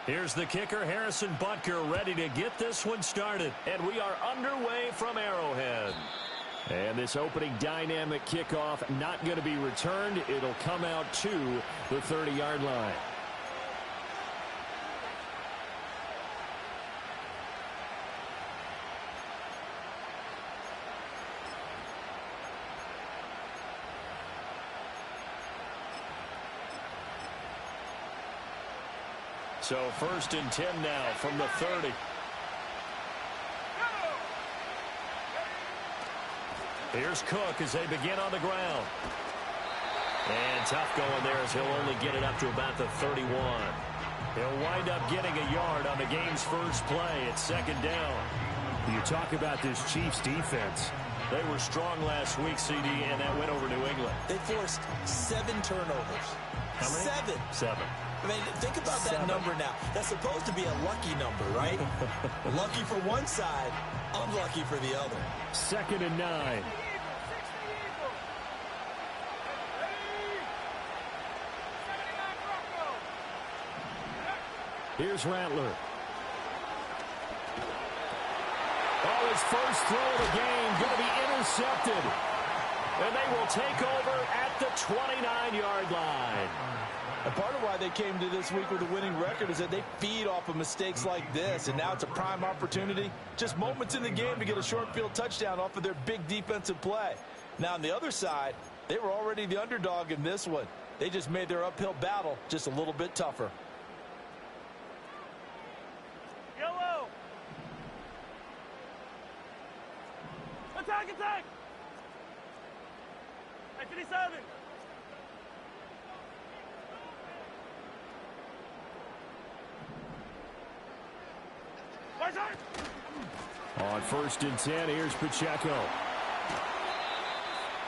Here's the kicker, Harrison Butker, ready to get this one started. And we are underway from Arrowhead. And this opening dynamic kickoff not going to be returned. It'll come out to the 30-yard line. So 1st and 10 now from the 30. Here's Cook as they begin on the ground. And tough going there as he'll only get it up to about the 31. He'll wind up getting a yard on the game's first play at 2nd down. You talk about this Chiefs defense. They were strong last week, CD, and that went over New England. They forced 7 turnovers. How many? 7. I mean, think about that number now. That's supposed to be a lucky number, right? Lucky for one side, unlucky for the other. 2nd and 9. Here's Rattler. Oh, his first throw of the game going to be intercepted. And they will take over at the 29-yard line. And part of why they came to this week with a winning record is that they feed off of mistakes like this, and now it's a prime opportunity. Just moments in the game to get a short field touchdown off of their big defensive play. Now, on the other side, they were already the underdog in this one. They just made their uphill battle just a little bit tougher. Yellow! Attack, attack! 57! On 1st and 10, here's Pacheco.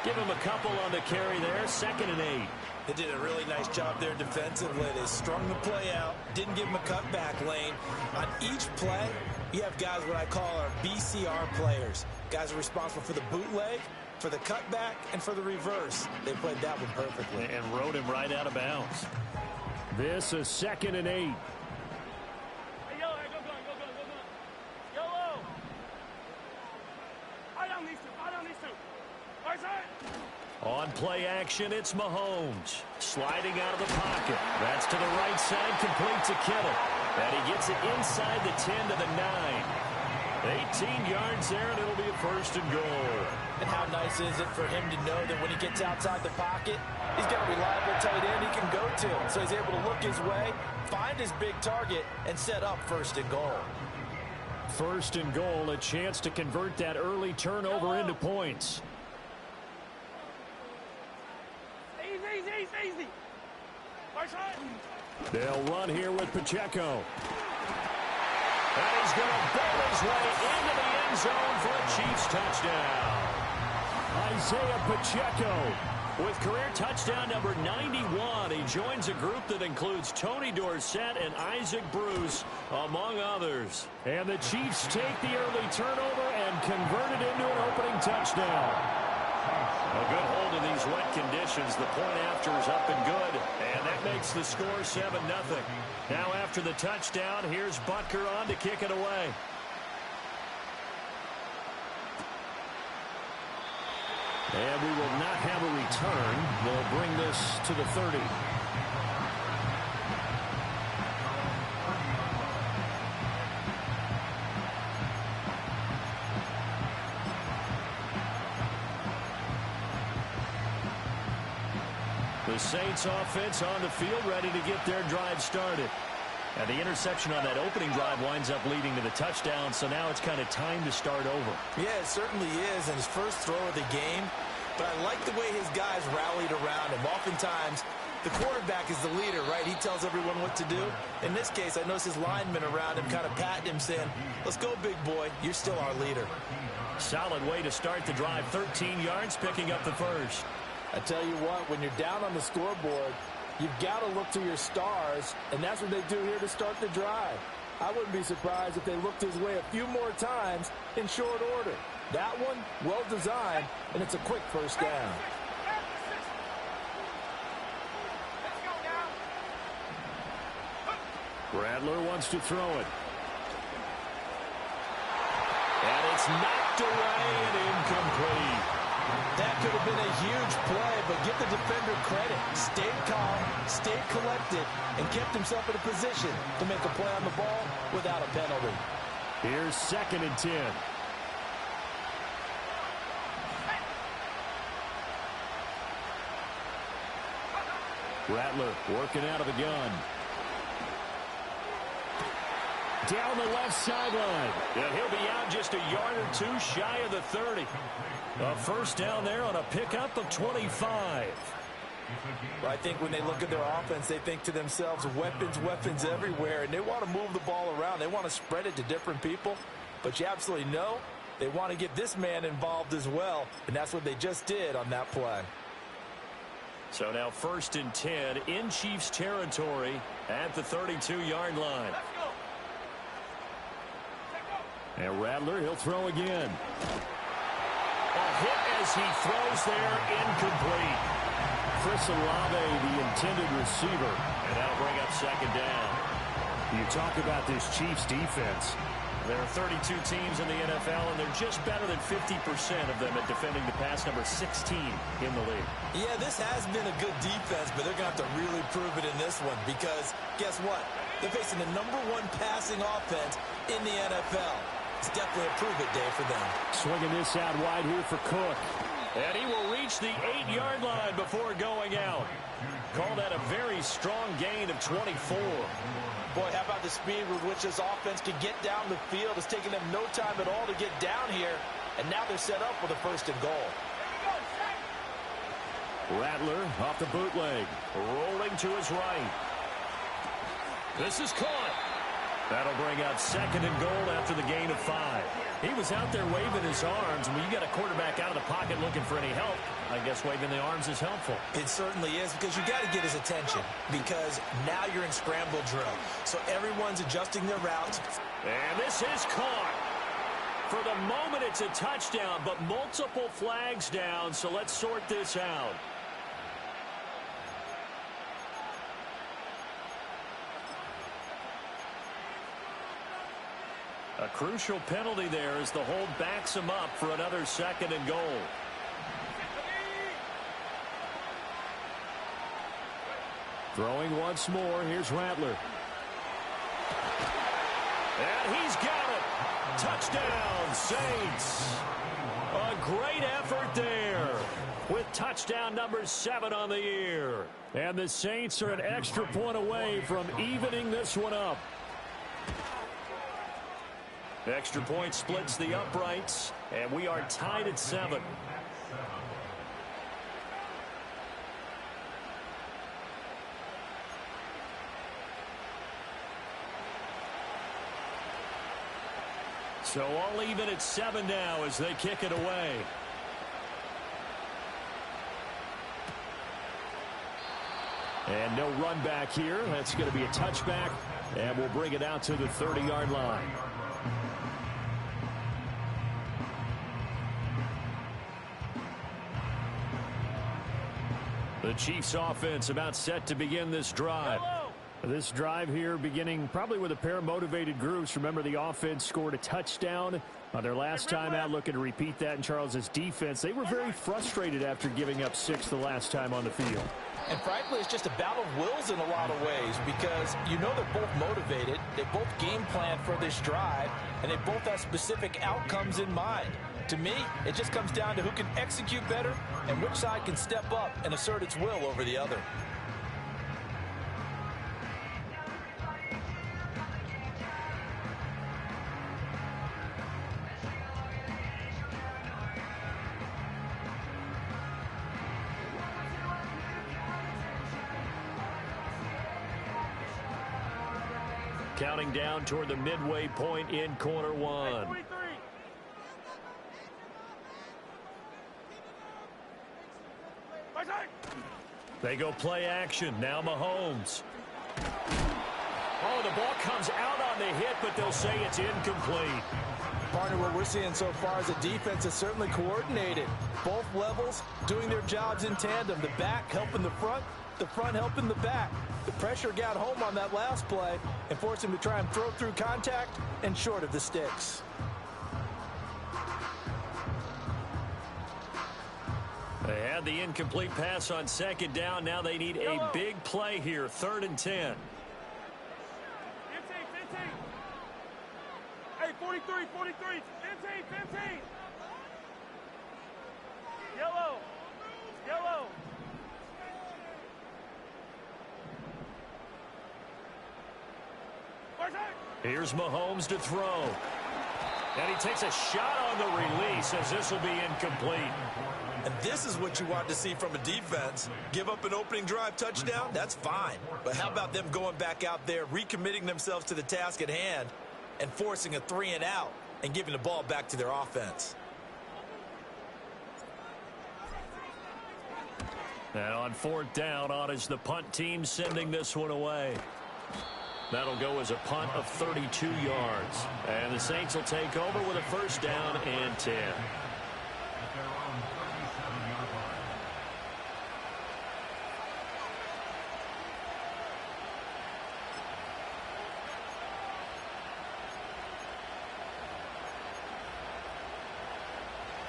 Give him a couple on the carry there. 2nd and 8. They did a really nice job there defensively. They strung the play out, didn't give him a cutback lane. On each play, you have guys what I call our BCR players. Guys are responsible for the bootleg, for the cutback, and for the reverse. They played that one perfectly. And rode him right out of bounds. This is 2nd and 8. On play action, it's Mahomes. Sliding out of the pocket. That's to the right side, complete to Kittle. And he gets it inside the 10 to the 9. 18 yards there, and it'll be a 1st and goal. And how nice is it for him to know that when he gets outside the pocket, he's got a reliable tight end he can go to. So he's able to look his way, find his big target, and set up 1st and goal. 1st and goal, a chance to convert that early turnover into points. Easy. They'll run here with Pacheco. And he's going to bowl his way into the end zone for a Chiefs touchdown. Isaiah Pacheco with career touchdown number 91. He joins a group that includes Tony Dorsett and Isaac Bruce, among others. And the Chiefs take the early turnover and convert it into an opening touchdown. A good hold of these wet conditions. The point after is up and good. And that makes the score 7-0. Now after the touchdown, here's Butker on to kick it away. And we will not have a return. They'll bring this to the 30. The Saints offense on the field, ready to get their drive started. And the interception on that opening drive winds up leading to the touchdown, so now it's kind of time to start over. Yeah, it certainly is, and his first throw of the game. But I like the way his guys rallied around him. Oftentimes, the quarterback is the leader, right? He tells everyone what to do. In this case, I noticed his linemen around him kind of patting him, saying, let's go, big boy. You're still our leader. Solid way to start the drive. 13 yards, picking up the first. I tell you what, when you're down on the scoreboard, you've got to look to your stars, and that's what they do here to start the drive. I wouldn't be surprised if they looked his way a few more times in short order. That one, well designed, and it's a quick first down. Rattler wants to throw it. And it's knocked away and incomplete. That could have been a huge play, but give the defender credit. Stayed calm, stayed collected, and kept himself in a position to make a play on the ball without a penalty. Here's 2nd and 10. Rattler working out of the gun. Down the left sideline. And he'll be out just a yard or two shy of the 30. A first down there on a pickup of 25. Well, I think when they look at their offense, they think to themselves, weapons, weapons everywhere, and they want to move the ball around. They want to spread it to different people, but you absolutely know they want to get this man involved as well, and that's what they just did on that play. So now 1st and 10 in Chiefs territory at the 32-yard line. And Rattler, he'll throw again. A hit as he throws there, incomplete. Chris Olave, the intended receiver, and that'll bring up 2nd down. You talk about this Chiefs defense. There are 32 teams in the NFL, and they're just better than 50% of them at defending the pass, number 16 in the league. Yeah, this has been a good defense, but they're going to have to really prove it in this one because guess what? They're facing the #1 passing offense in the NFL. It's definitely a prove-it day for them. Swinging this out wide here for Cook. And he will reach the 8-yard line before going out. Call that a very strong gain of 24. Boy, how about the speed with which this offense can get down the field? It's taking them no time at all to get down here, and now they're set up with a 1st and goal. Rattler off the bootleg, rolling to his right. This is caught. That'll bring up 2nd and goal after the gain of 5. He was out there waving his arms. When you got a quarterback out of the pocket looking for any help, I guess waving the arms is helpful. It certainly is because you got to get his attention because now you're in scramble drill. So everyone's adjusting their routes. And this is caught. For the moment, it's a touchdown, but multiple flags down, so let's sort this out. A crucial penalty there as the hold backs him up for another 2nd and goal. Throwing once more, here's Rattler. And he's got it. Touchdown, Saints. A great effort there with touchdown number 7 on the year. And the Saints are an extra point away from evening this one up. Extra point splits the uprights, and we are tied at 7. So all even at 7 now as they kick it away. And no run back here. That's going to be a touchback, and we'll bring it out to the 30-yard line. The Chiefs offense about set to begin this drive. This drive here beginning probably with a pair of motivated groups. Remember, the offense scored a touchdown on their last time out, looking to repeat that in Charles's defense. They were very frustrated after giving up 6 the last time on the field. And frankly, it's just a battle of wills in a lot of ways because you know they're both motivated, they both game plan for this drive, and they both have specific outcomes in mind. To me, it just comes down to who can execute better and which side can step up and assert its will over the other. Counting down toward the midway point in quarter 1. They go play action. Now Mahomes. Oh, the ball comes out on the hit, but they'll say it's incomplete. Partner, what we're seeing so far is a defense that's certainly coordinated. Both levels doing their jobs in tandem. The back helping the front, The front helping the back. The pressure got home on that last play and forced him to try and throw through contact and short of the sticks. They had the incomplete pass on second down. Now they need a big play here. 3rd and 10. 15, 15. Hey, 43, 43. 15, 15. Yellow. Yellow. Here's Mahomes to throw. And he takes a shot on the release as this will be incomplete. And this is what you want to see from a defense. Give up an opening drive touchdown, that's fine. But how about them going back out there, recommitting themselves to the task at hand, and forcing a 3 and out, and giving the ball back to their offense. And on 4th down, on is the punt team sending this one away. That'll go as a punt of 32 yards. And the Saints will take over with a 1st down and 10.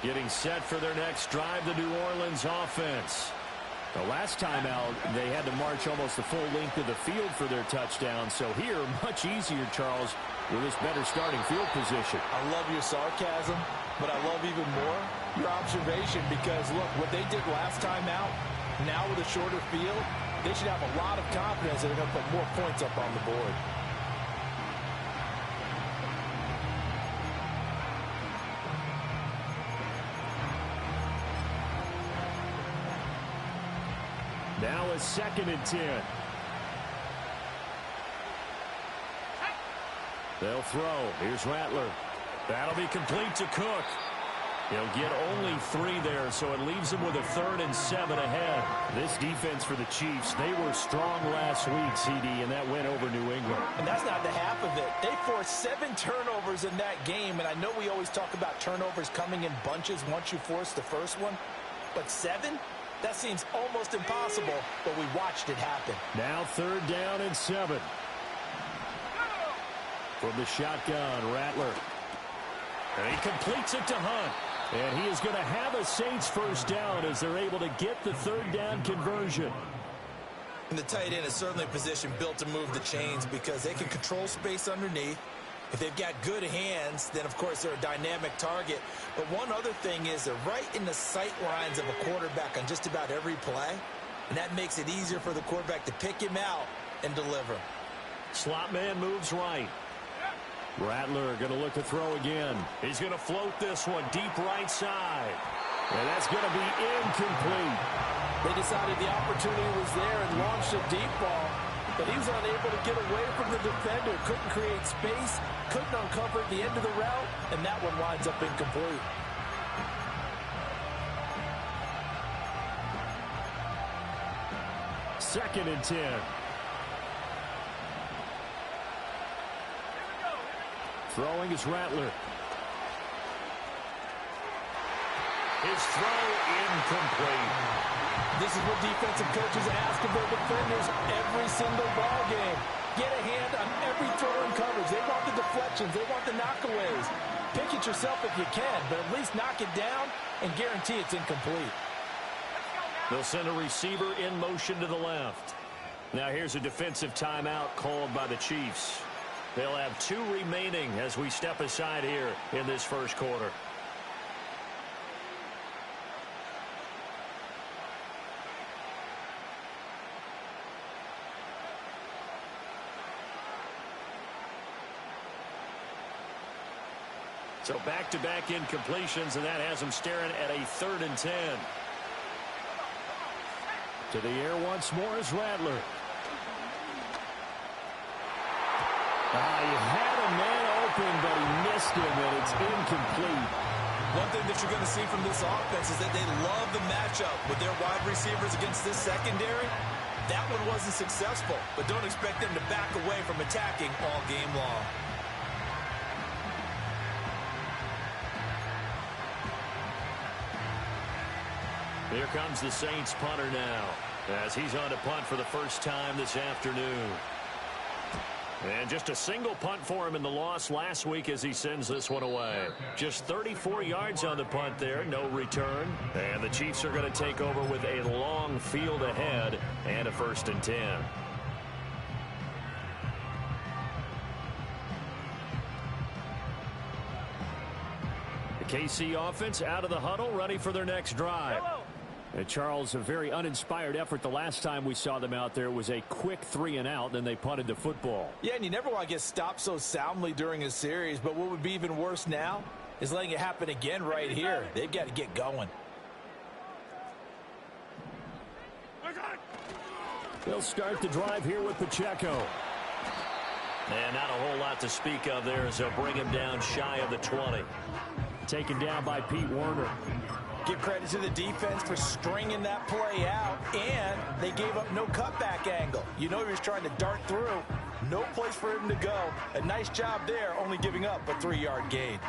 Getting set for their next drive, the New Orleans offense. The last time out, they had to march almost the full length of the field for their touchdown. So here, much easier, Charles, with this better starting field position. I love your sarcasm, but I love even more your observation because, look, what they did last time out, now with a shorter field, they should have a lot of confidence that they're going to put more points up on the board. Now a 2nd and 10. They'll throw. Here's Rattler. That'll be complete to Cook. He'll get only 3 there, so it leaves him with a 3rd and 7 ahead. This defense for the Chiefs, they were strong last week, CD, and that went over New England. And that's not the half of it. They forced 7 turnovers in that game, and I know we always talk about turnovers coming in bunches once you force the first one, but 7? That seems almost impossible, but we watched it happen. Now 3rd down and 7. From the shotgun, Rattler. And he completes it to Hunt. And he is going to have a Saints 1st down as they're able to get the 3rd down conversion. And the tight end is certainly a position built to move the chains because they can control space underneath. If they've got good hands, then, of course, they're a dynamic target. But one other thing is they're right in the sight lines of a quarterback on just about every play. And that makes it easier for the quarterback to pick him out and deliver. Slot man moves right. Rattler going to look to throw again. He's going to float this one deep right side. And that's going to be incomplete. They decided the opportunity was there and launched a deep ball. But he was unable to get away from the defender. Couldn't create space. Couldn't uncover the end of the route. And that one winds up incomplete. Second and 10. Throwing is Rattler. His throw incomplete. This is what defensive coaches ask of their defenders every single ball game. Get a hand on every throw and coverage. They want the deflections. They want the knockaways. Pick it yourself if you can, but at least knock it down and guarantee it's incomplete. They'll send a receiver in motion to the left. Now here's a defensive timeout called by the Chiefs. They'll have 2 remaining as we step aside here in this first quarter. So back-to-back incompletions, and that has them staring at a 3rd and 10. To the air once more is Rattler. He had a man open, but he missed him, and it's incomplete. One thing that you're going to see from this offense is that they love the matchup with their wide receivers against this secondary. That one wasn't successful, but don't expect them to back away from attacking all game long. Here comes the Saints punter now, as he's on to punt for the first time this afternoon. And just a single punt for him in the loss last week as he sends this one away. Just 34 yards on the punt there, no return. And the Chiefs are going to take over with a long field ahead and a 1st and 10. The KC offense out of the huddle, ready for their next drive. Charles, a very uninspired effort the last time we saw them out there. It was a quick 3-and-out, then they punted the football. Yeah, and you never want to get stopped so soundly during a series, but what would be even worse now is letting it happen again right here. They've got to get going. They'll start the drive here with Pacheco. And not a whole lot to speak of there as they'll bring him down shy of the 20. Taken down by Pete Werner. Give credit to the defense for stringing that play out, and they gave up no cutback angle. You know he was trying to dart through. No place for him to go. A nice job there, only giving up a 3-yard gain.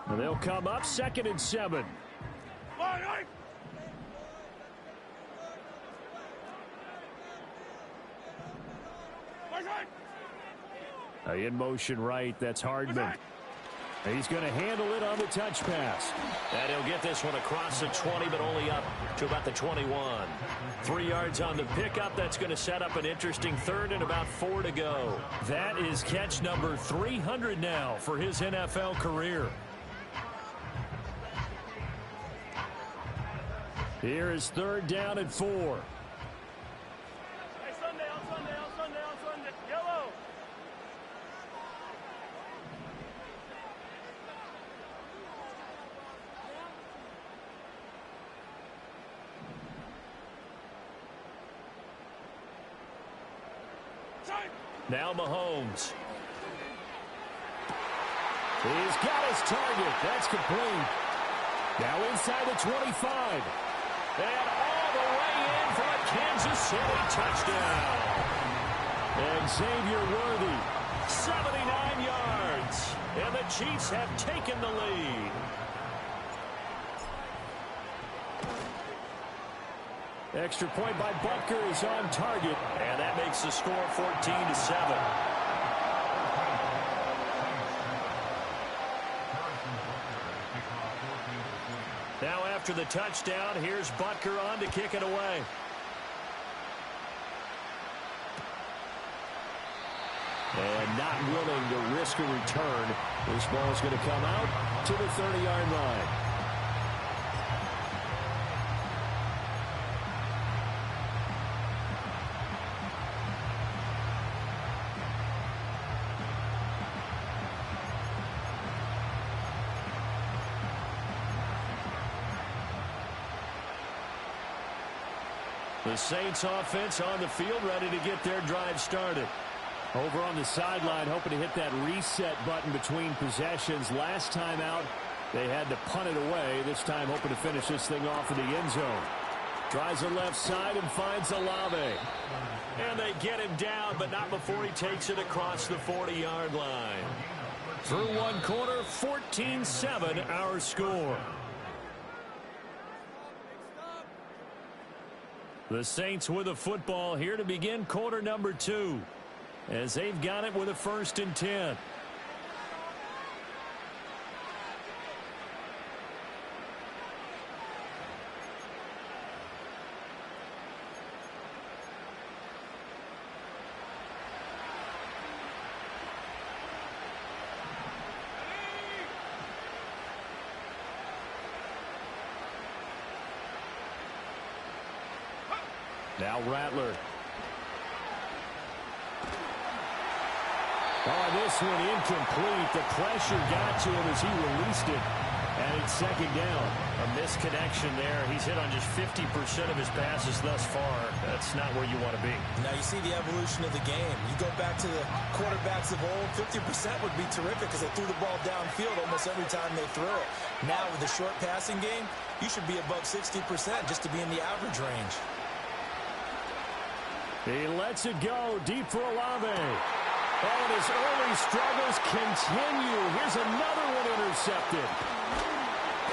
And they'll come up 2nd and 7. In motion right, that's Hardman. He's going to handle it on the touch pass. And he'll get this one across the 20, but only up to about the 21. 3 yards on the pickup. That's going to set up an interesting 3rd and about 4 to go. That is catch number 300 now for his NFL career. Here is 3rd down and 4. Hey, Sunday, on Sunday. Yellow. Now Mahomes. He's got his target. That's complete. Now inside the 25. And all the way in for a Kansas City touchdown. And Xavier Worthy, 79 yards. And the Chiefs have taken the lead. Extra point by Butker is on target. And that makes the score 14-7. Now after the touchdown, here's Butker on to kick it away. And not willing to risk a return. This ball is going to come out to the 30-yard line. The Saints offense on the field, ready to get their drive started. Over on the sideline, hoping to hit that reset button between possessions. Last time out, they had to punt it away. This time, hoping to finish this thing off in the end zone. Tries the left side and finds Olave. And they get him down, but not before he takes it across the 40-yard line. Through one quarter, 14-7 our score. The Saints with the football here to begin quarter number 2. As they've got it with a 1st and 10. Now Rattler. Oh, this one incomplete. The pressure got to him as he released it. And it's 2nd down. A misconnection there. He's hit on just 50% of his passes thus far. That's not where you want to be. Now you see the evolution of the game. You go back to the quarterbacks of old, 50% would be terrific because they threw the ball downfield almost every time they threw it. Now with the short passing game, you should be above 60% just to be in the average range. He lets it go deep for Olave. Oh, and his early struggles continue. Here's another one intercepted.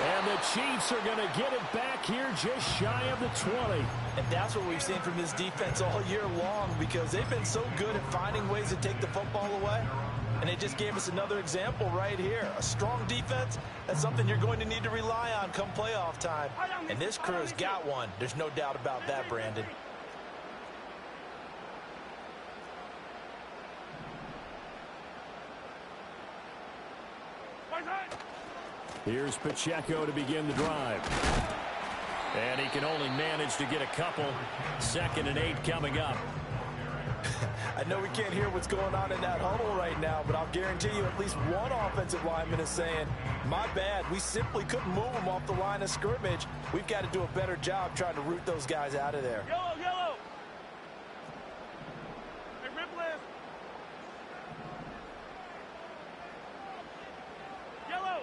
And the Chiefs are going to get it back here just shy of the 20. And that's what we've seen from this defense all year long, because they've been so good at finding ways to take the football away. And they just gave us another example right here. A strong defense, that's something you're going to need to rely on come playoff time. And this crew's got one. There's no doubt about that, Brandon. Here's Pacheco to begin the drive. And he can only manage to get a couple. 2nd and 8 coming up. I know we can't hear what's going on in that huddle right now, but I'll guarantee you at least one offensive lineman is saying, my bad, we simply couldn't move them off the line of scrimmage. We've got to do a better job trying to root those guys out of there. Yellow, yellow. Hey, Ripley. Yellow.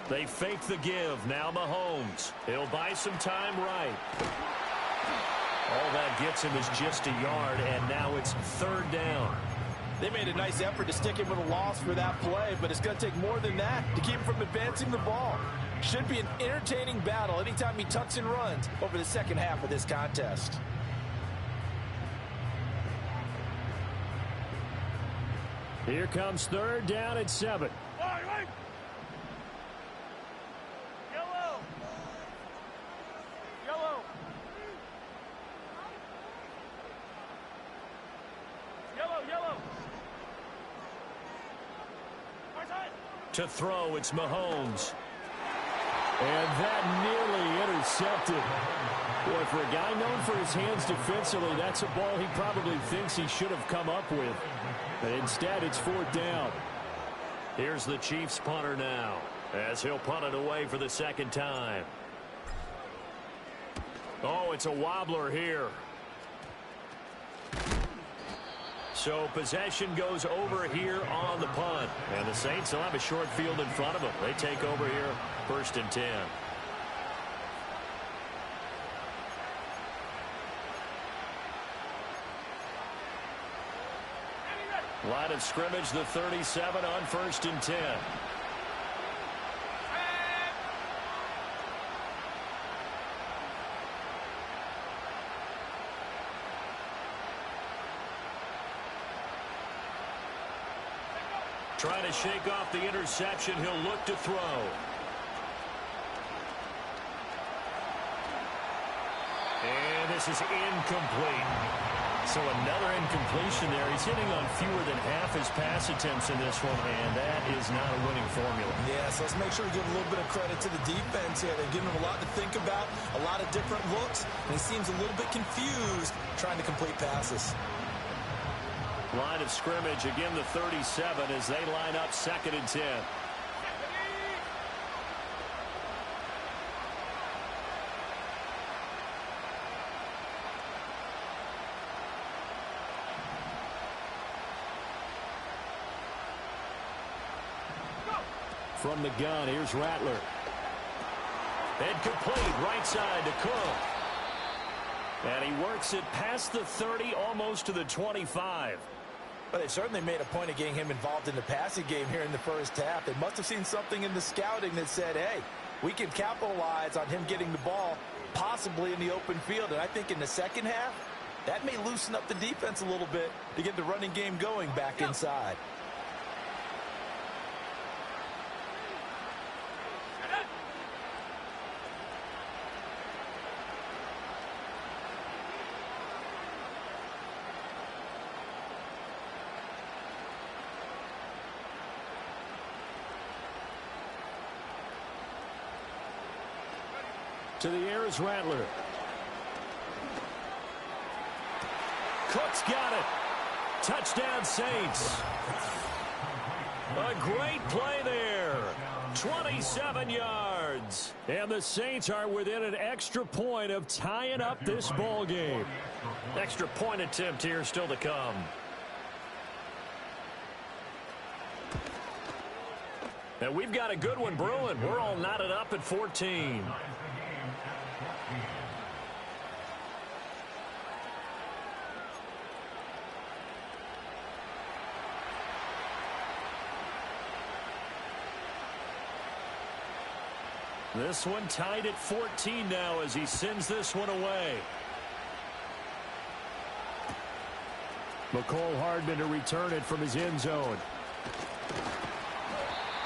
They fake the give. Now Mahomes. He'll buy some time right. All that gets him is just a yard, and now it's 3rd down. They made a nice effort to stick him with a loss for that play, but it's going to take more than that to keep him from advancing the ball. Should be an entertaining battle anytime he tucks and runs over the second half of this contest. Here comes 3rd down at 7. Yellow. Yellow. Yellow, yellow. To throw, it's Mahomes. And that nearly intercepted. Boy, for a guy known for his hands defensively, that's a ball he probably thinks he should have come up with. But instead, it's 4th down. Here's the Chiefs punter now, as he'll punt it away for the 2nd time. Oh, it's a wobbler here. So possession goes over here on the punt. And the Saints will have a short field in front of them. They take over here, 1st and 10. Line of scrimmage, the 37 on 1st and 10. Trying to shake off the interception. He'll look to throw. And this is incomplete. So another incompletion there. He's hitting on fewer than half his pass attempts in this one, and that is not a winning formula. Yeah, so let's make sure we give a little bit of credit to the defense here. They're giving him a lot to think about, a lot of different looks, and he seems a little bit confused trying to complete passes. Line of scrimmage, again the 37 as they line up 2nd and 10. From the gun, here's Rattler. And complete, right side to Cook. And he works it past the 30, almost to the 25. Well, they certainly made a point of getting him involved in the passing game here in the first half. They must have seen something in the scouting that said, hey, we can capitalize on him getting the ball possibly in the open field. And I think in the second half, that may loosen up the defense a little bit to get the running game going back inside. To the air is Rattler. Cook's got it. Touchdown, Saints. A great play there. 27 yards. And the Saints are within an extra point of tying up this ball game. Extra point attempt here still to come. And we've got a good one brewing. We're all knotted up at 14. This one tied at 14 now as he sends this one away. McCole Hardman to return it from his end zone.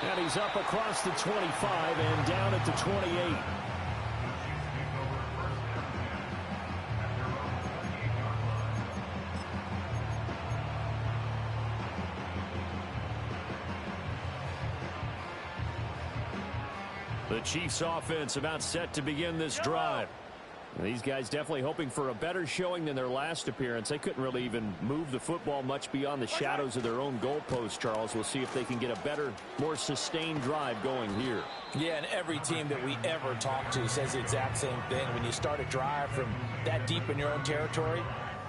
And he's up across the 25 and down at the 28. The Chiefs offense about set to begin this drive. These guys definitely hoping for a better showing than their last appearance. They couldn't really even move the football much beyond the shadows of their own goalpost, Charles. We'll see if they can get a better, more sustained drive going here. Yeah, and every team that we ever talk to says the exact same thing. When you start a drive from that deep in your own territory,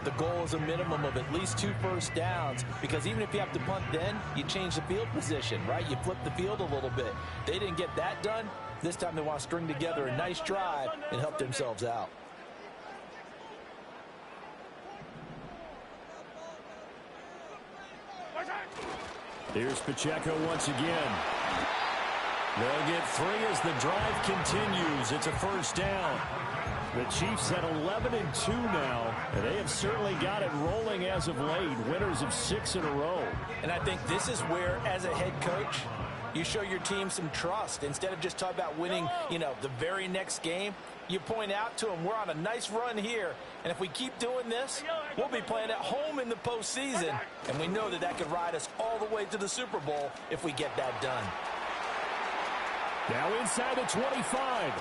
the goal is a minimum of at least 2 first downs, because even if you have to punt then, you change the field position, right? You flip the field a little bit. They didn't get that done. This time they want to string together a nice drive and help themselves out. Here's Pacheco once again. They'll get 3 as the drive continues. It's a first down. The Chiefs at 11-2 now, and they have certainly got it rolling as of late. Winners of 6 in a row. And I think this is where, as a head coach, you show your team some trust. Instead of just talking about winning, the very next game, you point out to them, we're on a nice run here, and if we keep doing this, we'll be playing at home in the postseason, and we know that that could ride us all the way to the Super Bowl if we get that done. Now inside the 25.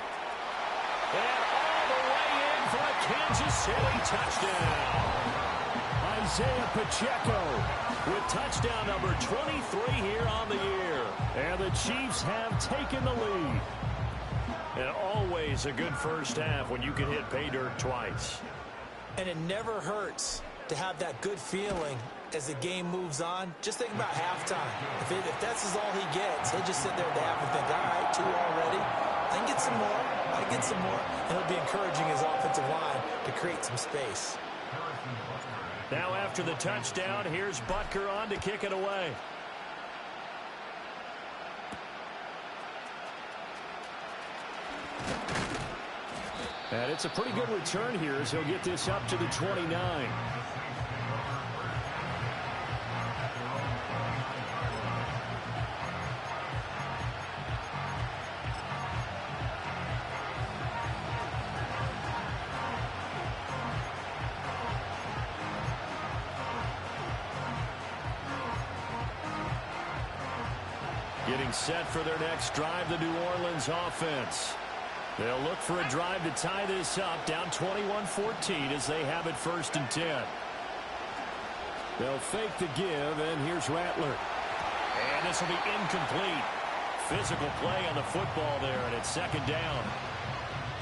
And all the way in for a Kansas City touchdown. Isaiah Pacheco with touchdown number 23 here on the year. And the Chiefs have taken the lead. And always a good first half when you can hit pay dirt twice. And it never hurts to have that good feeling as the game moves on. Just think about halftime. If that's all he gets, he'll just sit there at the half and think, all right, 2 already. I can get some more. I can get some more. And he'll be encouraging his offensive line to create some space. Now after the touchdown, here's Butker on to kick it away. And it's a pretty good return here as he'll get this up to the 29. Getting set for their next drive, the New Orleans offense. They'll look for a drive to tie this up, down 21-14 as they have it 1st and 10. They'll fake the give, and here's Rattler. And this will be incomplete. Physical play on the football there, and it's 2nd down.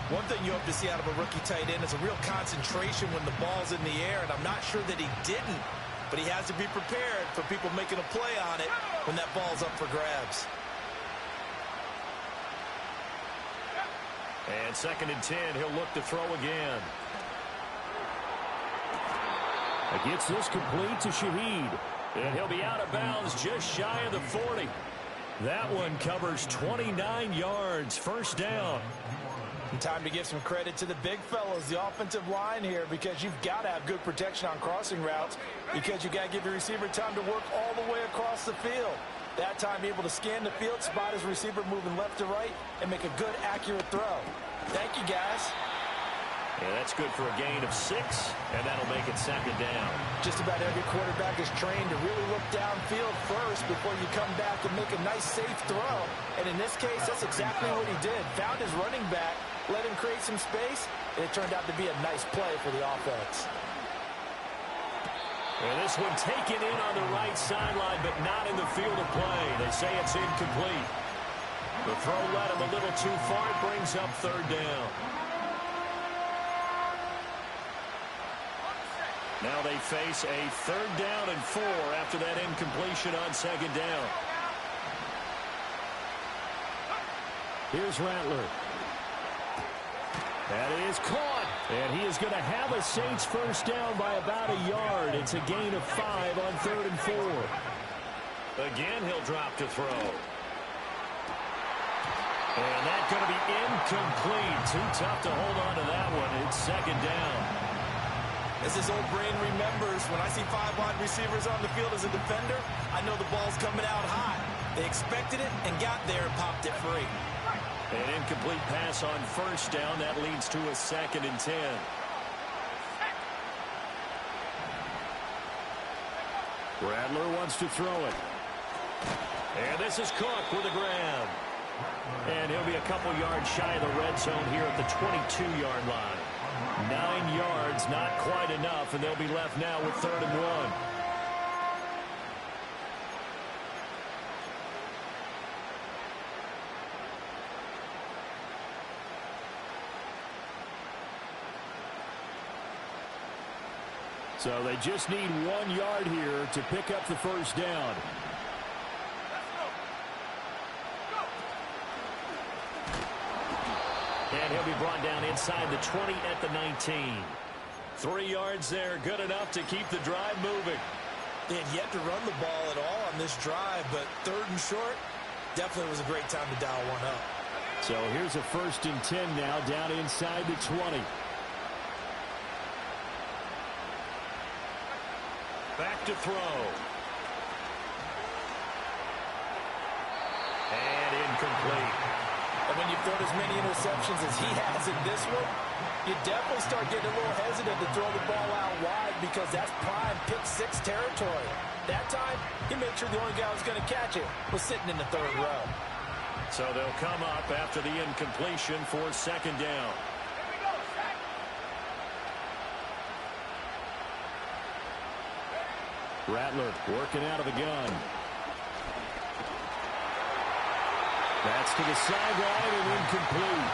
One thing you hope to see out of a rookie tight end is a real concentration when the ball's in the air, and I'm not sure that he didn't. But he has to be prepared for people making a play on it when that ball's up for grabs. And 2nd and 10, he'll look to throw again. He gets this complete to Shaheed. And he'll be out of bounds just shy of the 40. That one covers 29 yards. 1st down. And time to give some credit to the big fellas, the offensive line here, because you've got to have good protection on crossing routes, because you've got to give your receiver time to work all the way across the field. That time, be able to scan the field, spot his receiver moving left to right, and make a good, accurate throw. Thank you, guys. Yeah, that's good for a gain of 6, and that'll make it 2nd down. Just about every quarterback is trained to really look downfield first before you come back and make a nice, safe throw. And in this case, that's exactly what he did. Found his running back, let him create some space, and it turned out to be a nice play for the offense. And this one taken in on the right sideline, but not in the field of play. They say it's incomplete. The throw led him a little too far. It brings up 3rd down. Now they face a 3rd down and 4 after that incompletion on 2nd down. Here's Rattler. That is caught. And he is going to have a Saints 1st down by about a yard. It's a gain of 5 on 3rd and 4. Again, he'll drop to throw. And that's going to be incomplete. Too tough to hold on to that one. It's second down. As his old brain remembers, when I see 5 wide receivers on the field as a defender, I know the ball's coming out high. They expected it and got there and popped it free. An incomplete pass on first down. That leads to a 2nd and 10. Rattler wants to throw it. And this is Cook with a grab. And he'll be a couple yards shy of the red zone here at the 22-yard line. 9 yards, not quite enough, and they'll be left now with 3rd and 1. So they just need 1 yard here to pick up the first down. And he'll be brought down inside the 20 at the 19. 3 yards there, good enough to keep the drive moving. They had yet to run the ball at all on this drive, but 3rd and short, definitely was a great time to dial one up. So here's a 1st and 10 now, down inside the 20. Back to throw. And incomplete. And when you've thrown as many interceptions as he has in this one, you definitely start getting a little hesitant to throw the ball out wide because that's prime pick-6 territory. That time, he made sure the only guy who was going to catch it was sitting in the 3rd row. So they'll come up after the incompletion for 2nd down. Rattler working out of the gun. That's to the sideline and incomplete.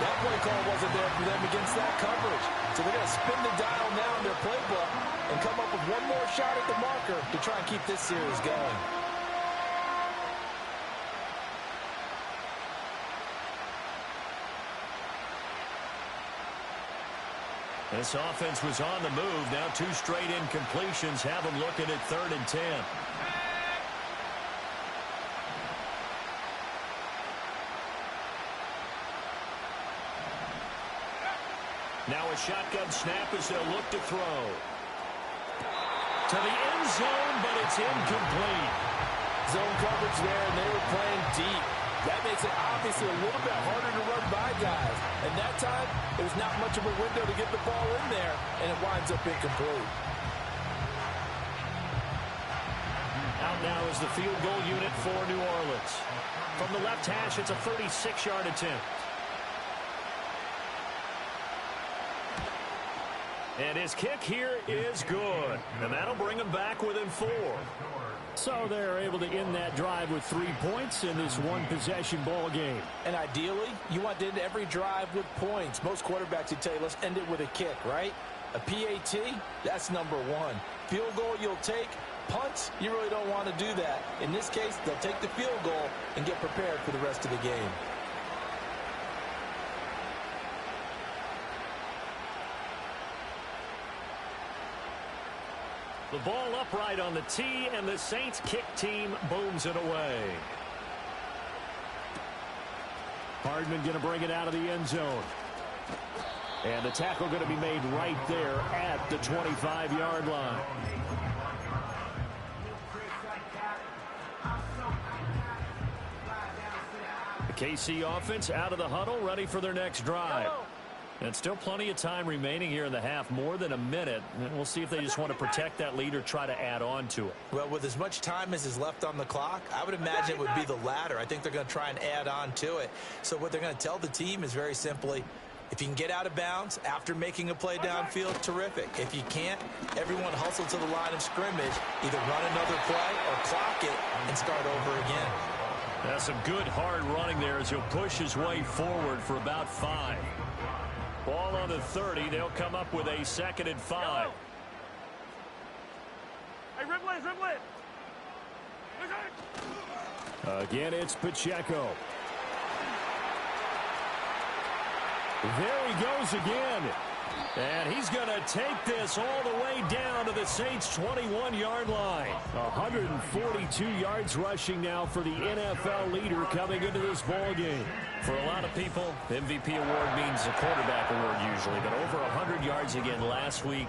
That play call wasn't there for them against that coverage. So they're going to spin the dial now in their playbook and come up with one more shot at the marker to try and keep this series going. This offense was on the move. Now 2 straight incompletions have them looking at 3rd and 10. Now a shotgun snap as they'll look to throw. To the end zone, but it's incomplete. Zone coverage there, and they were playing deep. That makes it obviously a little bit harder to run by guys. And that time, there's not much of a window to get the ball in there, and it winds up incomplete. Out now is the field goal unit for New Orleans. From the left hash, it's a 36-yard attempt. And his kick here is good. And that'll bring him back within 4. So they're able to end that drive with 3 points in this one-possession ball game. And ideally, you want to end every drive with points. Most quarterbacks would tell you, let's end it with a kick, right? A PAT, that's number 1. Field goal you'll take. Punts, you really don't want to do that. In this case, they'll take the field goal and get prepared for the rest of the game. The ball upright on the tee, and the Saints kick team booms it away. Hardman going to bring it out of the end zone. And the tackle going to be made right there at the 25-yard line. The KC offense out of the huddle, ready for their next drive. And still plenty of time remaining here in the half, more than a minute. And we'll see if they just want to protect that lead or try to add on to it. Well, with as much time as is left on the clock, I would imagine it would be the latter. I think they're going to try and add on to it. So what they're going to tell the team is very simply, if you can get out of bounds after making a play downfield, terrific. If you can't, everyone hustle to the line of scrimmage, either run another play or clock it and start over again. That's some good hard running there as he'll push his way forward for about 5. Ball on the 30. They'll come up with a 2nd and 5. Hey, Ripley. Again, it's Pacheco. There he goes again. And he's going to take this all the way down to the Saints' 21-yard line. 142 yards rushing now for the NFL leader coming into this ball game. For a lot of people, MVP award means a quarterback award usually, but over 100 yards again last week.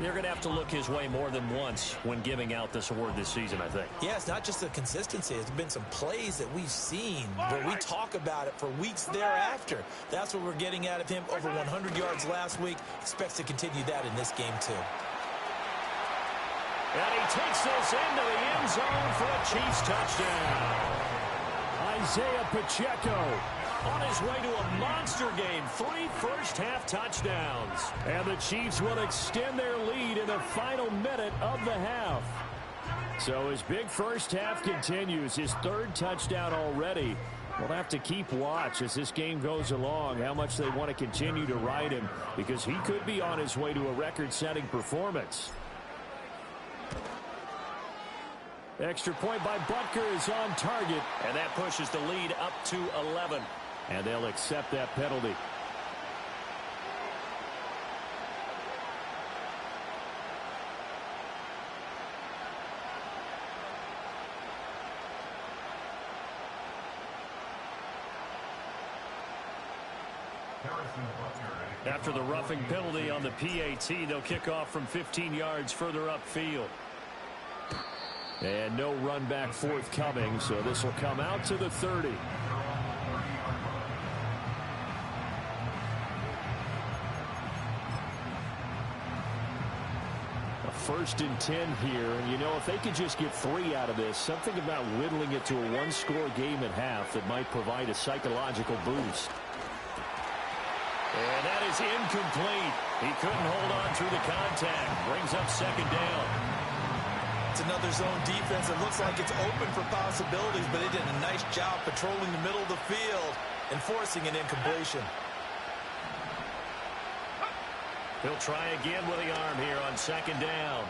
They're going to have to look his way more than once when giving out this award this season, I think. Yeah, it's not just the consistency. It's been some plays that we've seen where we talk about it for weeks thereafter. That's what we're getting out of him. Over 100 yards last week. Expects to continue that in this game, too. And he takes this into the end zone for a Chiefs touchdown. Isaiah Pacheco on his way to a monster game. 3 first-half touchdowns. And the Chiefs will extend their lead in the final minute of the half. So his big first half continues. His 3rd touchdown already. We'll have to keep watch as this game goes along, how much they want to continue to ride him, because he could be on his way to a record-setting performance. Extra point by Butker is on target, and that pushes the lead up to 11. And they'll accept that penalty. After the roughing penalty on the PAT, they'll kick off from 15 yards further upfield. And no run back forthcoming, so this will come out to the 30. A 1st and 10 here, and you know, if they could just get 3 out of this, something about whittling it to a 1-score game at half that might provide a psychological boost. And that is incomplete. He couldn't hold on through the contact. Brings up 2nd down. It's another zone defense. It looks like it's open for possibilities, but they did a nice job patrolling the middle of the field and forcing an incompletion. He'll try again with the arm here on 2nd down.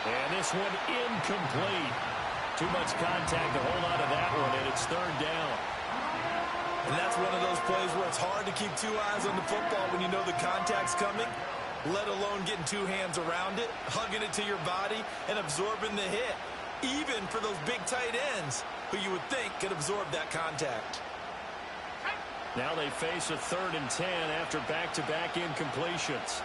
And this one incomplete. Too much contact to hold on to that one, and it's 3rd down. And that's one of those plays where it's hard to keep 2 eyes on the football when you know the contact's coming, let alone getting 2 hands around it, hugging it to your body, and absorbing the hit, even for those big tight ends who you would think could absorb that contact. Now they face a 3rd and 10 after back-to-back incompletions.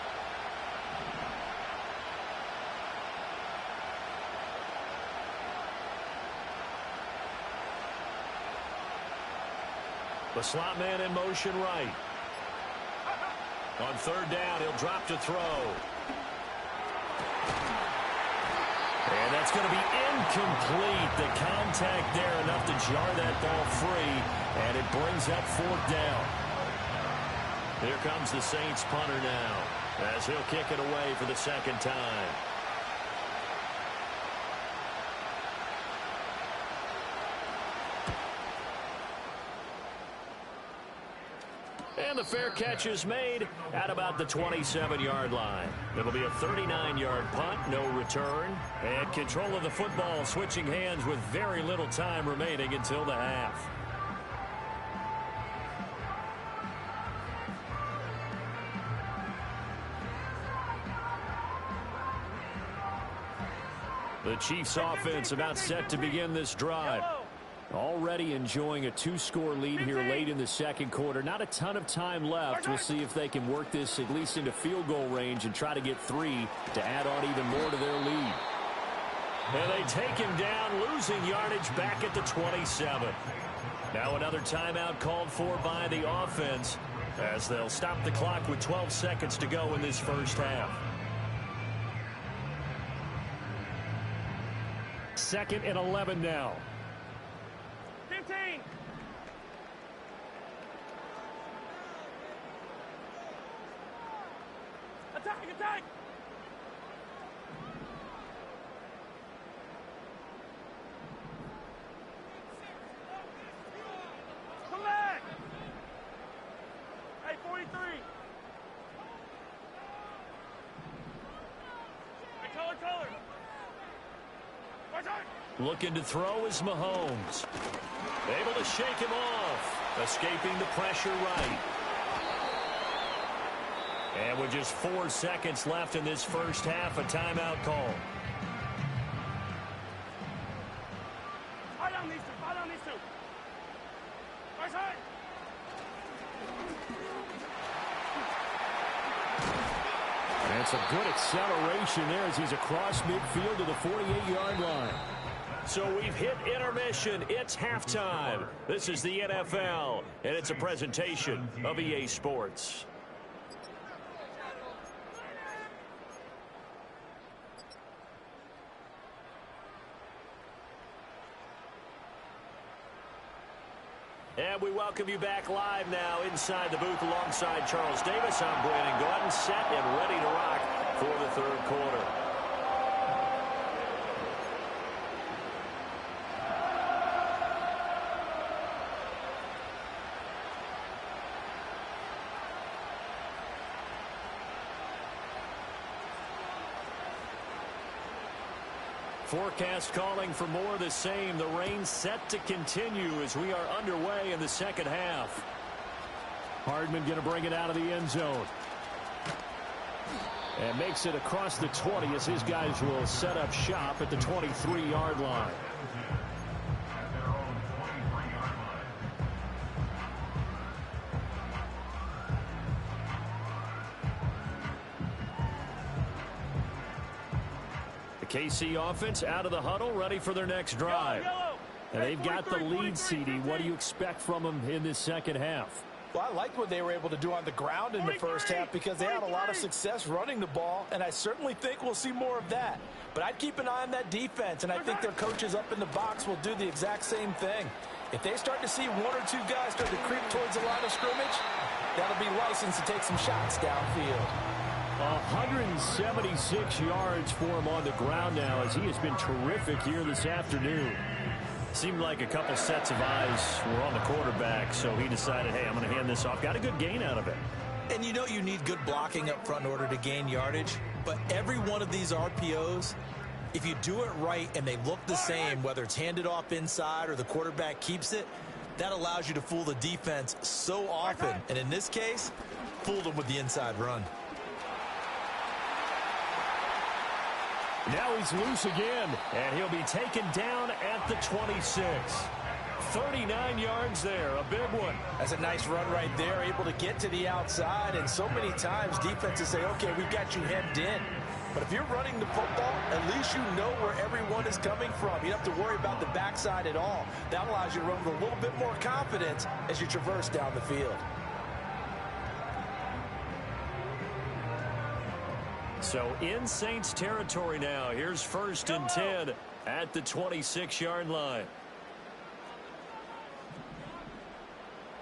The slot man in motion right. On 3rd down, he'll drop to throw. And that's going to be incomplete. The contact there enough to jar that ball free, and it brings up 4th down. Here comes the Saints punter now, as he'll kick it away for the 2nd time. And the fair catch is made at about the 27-yard line. It'll be a 39-yard punt, no return. And control of the football switching hands with very little time remaining until the half. The Chiefs offense about set to begin this drive. Already enjoying a 2-score lead here late in the 2nd quarter. Not a ton of time left. We'll see if they can work this at least into field goal range and try to get 3 to add on even more to their lead. And they take him down, losing yardage back at the 27. Now another timeout called for by the offense as they'll stop the clock with 12 seconds to go in this first half. 2nd and 11 now. 15. Attack, attack. Come back. Hey, 43. Hey, color. Looking to throw is Mahomes. Able to shake him off. Escaping the pressure right. And with just 4 seconds left in this first half, a timeout call. Fire down these two. side. And it's a good acceleration there as he's across midfield to the 48-yard line. So we've hit intermission. It's halftime. This is the NFL, and it's a presentation of EA Sports. And we welcome you back live now inside the booth alongside Charles Davis. I'm Brandon Gordon, set and ready to rock for the third quarter. Forecast calling for more of the same. The rain set to continue as we are underway in the second half. Hardman going to bring it out of the end zone. And makes it across the 20 as his guys will set up shop at the 23-yard line. KC offense out of the huddle, ready for their next drive. And they've got the lead, CD. What do you expect from them in this second half? Well, I liked what they were able to do on the ground in the first half because they had a lot of success running the ball, and I certainly think we'll see more of that. But I'd keep an eye on that defense, and I think their coaches up in the box will do the exact same thing. If they start to see one or two guys start to creep towards the line of scrimmage, that'll be license to take some shots downfield. 176 yards for him on the ground now as he has been terrific here this afternoon. Seemed like a couple sets of eyes were on the quarterback, so he decided, hey, I'm going to hand this off. Got a good gain out of it. And you know you need good blocking up front in order to gain yardage, but every one of these RPOs, if you do it right and they look the same, whether it's handed off inside or the quarterback keeps it, that allows you to fool the defense so often. And in this case, fooled them with the inside run. Now he's loose again, and he'll be taken down at the 26. 39 yards there, a big one. That's a nice run right there, able to get to the outside, and so many times defenses say, okay, we've got you hemmed in. But if you're running the football, at least you know where everyone is coming from. You don't have to worry about the backside at all. That allows you to run with a little bit more confidence as you traverse down the field. So in Saints territory now. Here's 1st and 10 at the 26-yard line.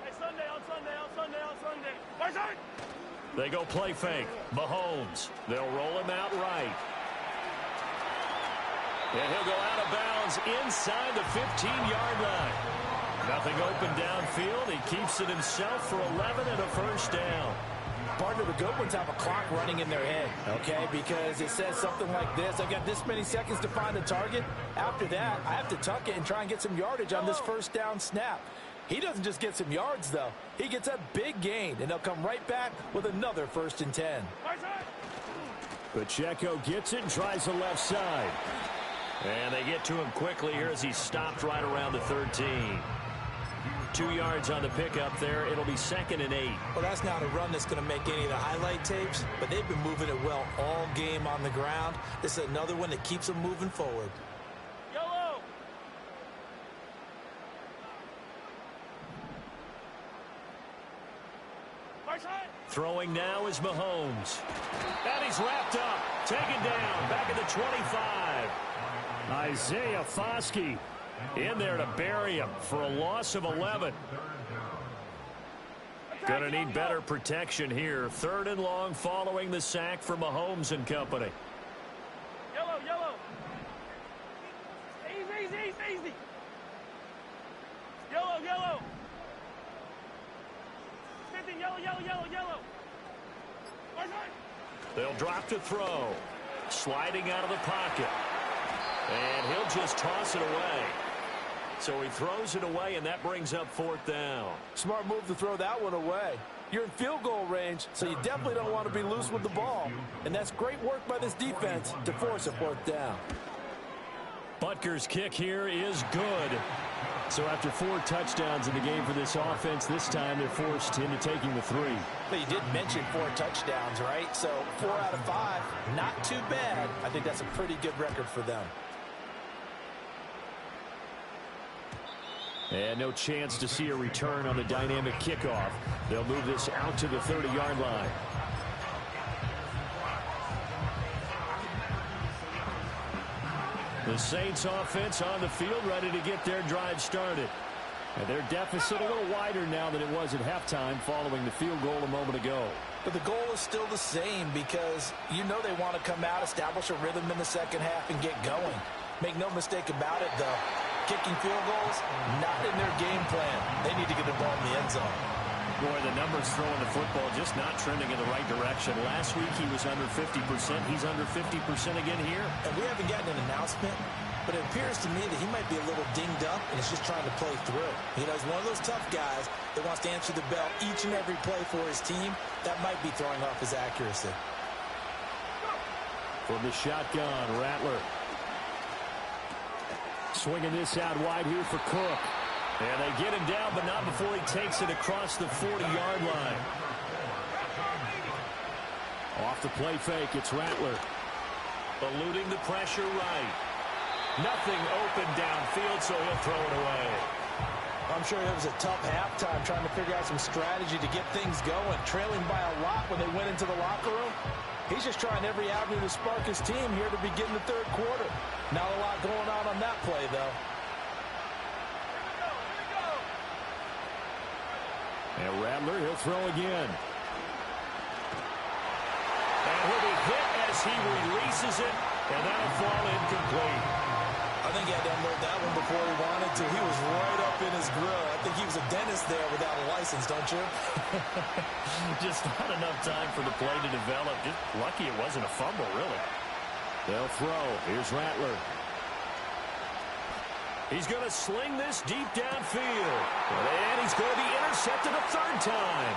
Hey, Sunday, on Sunday, on Sunday, on Sunday. Right side. They go play fake. Mahomes. They'll roll him out right. And he'll go out of bounds inside the 15-yard line. Nothing open downfield. He keeps it himself for 11 and a first down. Partner, the good ones have a clock running in their head, okay? Because it says something like this. I've got this many seconds to find the target. After that, I have to tuck it and try and get some yardage on this first down snap. He doesn't just get some yards, though. He gets a big gain, and they'll come right back with another 1st and 10. Pacheco gets it and tries the left side. And they get to him quickly here as he stopped right around the 13. 2 yards on the pickup there. It'll be 2nd and 8. Well, that's not a run that's going to make any of the highlight tapes, but they've been moving it well all game on the ground. This is another one that keeps them moving forward. Yellow. Right side. Throwing now is Mahomes. And he's wrapped up. Taken down. Back at the 25. Isaiah Foskey in there to bury him for a loss of 11. Going to need better protection here. 3rd and long following the sack for Mahomes and company. Yellow, yellow. Easy, easy, easy, easy. Yellow, yellow. 50, yellow, yellow, yellow, yellow. Right side. They'll drop to throw. Sliding out of the pocket. And he'll just toss it away. So he throws it away, and that brings up 4th down. Smart move to throw that one away. You're in field goal range, so you definitely don't want to be loose with the ball. And that's great work by this defense to force a 4th down. Butker's kick here is good. So after 4 touchdowns in the game for this offense, this time they're forced into taking the 3. But you did mention 4 touchdowns, right? So 4 out of 5, not too bad. I think that's a pretty good record for them. And no chance to see a return on the dynamic kickoff. They'll move this out to the 30-yard line. The Saints offense on the field, ready to get their drive started. And their deficit a little wider now than it was at halftime following the field goal a moment ago. But the goal is still the same because you know they want to come out, establish a rhythm in the second half, and get going. Make no mistake about it, though. Kicking field goals, not in their game plan. They need to get the ball in the end zone. Boy, the numbers throwing the football just not trending in the right direction. Last week he was under 50%. He's under 50% again here. And we haven't gotten an announcement, but it appears to me that he might be a little dinged up and is just trying to play through. You know, he's one of those tough guys that wants to answer the bell each and every play for his team. That might be throwing off his accuracy. From the shotgun, Rattler. Swinging this out wide here for Cook. And they get him down, but not before he takes it across the 40-yard line. Off the play fake, it's Rattler. Eluding the pressure right. Nothing open downfield, so he'll throw it away. I'm sure it was a tough halftime trying to figure out some strategy to get things going. Trailing by a lot when they went into the locker room. He's just trying every avenue to spark his team here to begin the third quarter. Not a lot going on that play, though. And Rattler, he'll throw again. And he'll be hit as he releases it, and that'll fall incomplete. I think he had to unload that one before he wanted to. He was right up in his grill. I think he was a dentist there without a license, don't you? Just not enough time for the play to develop. Just lucky it wasn't a fumble, really. They'll throw. Here's Rattler. He's going to sling this deep downfield. And he's going to be intercepted a 3rd time.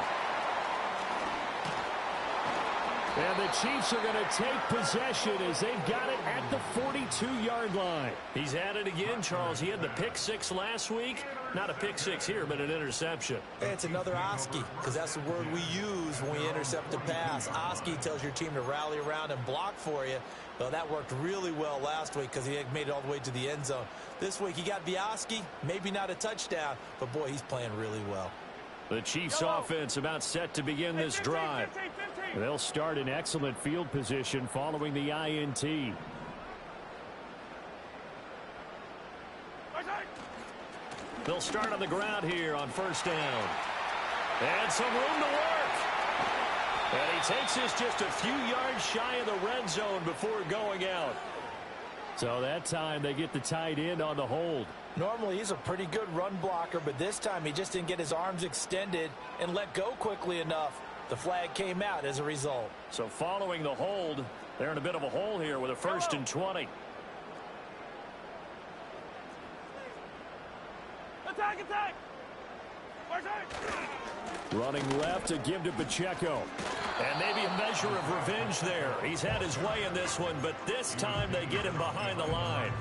And the Chiefs are going to take possession as they've got it at the 42-yard line. He's at it again, Charles. He had the pick 6 last week. Not a pick 6 here, but an interception. Hey, it's another Oski, because that's the word we use when we intercept a pass. Oski tells your team to rally around and block for you. Well, that worked really well last week because he had made it all the way to the end zone. This week, he got the Oski, maybe not a touchdown, but, boy, he's playing really well. The Chiefs offense about set to begin this drive. They'll start in excellent field position following the INT. They'll start on the ground here on 1st down. And some room to work. And he takes this just a few yards shy of the red zone before going out. So that time they get the tight end on the hold. Normally he's a pretty good run blocker, but this time he just didn't get his arms extended and let go quickly enough. The flag came out as a result. So following the hold, they're in a bit of a hole here with a 1st and 20. Attack, attack! Running left to give to Pacheco. And maybe a measure of revenge there. He's had his way in this one, but this time they get him behind the line.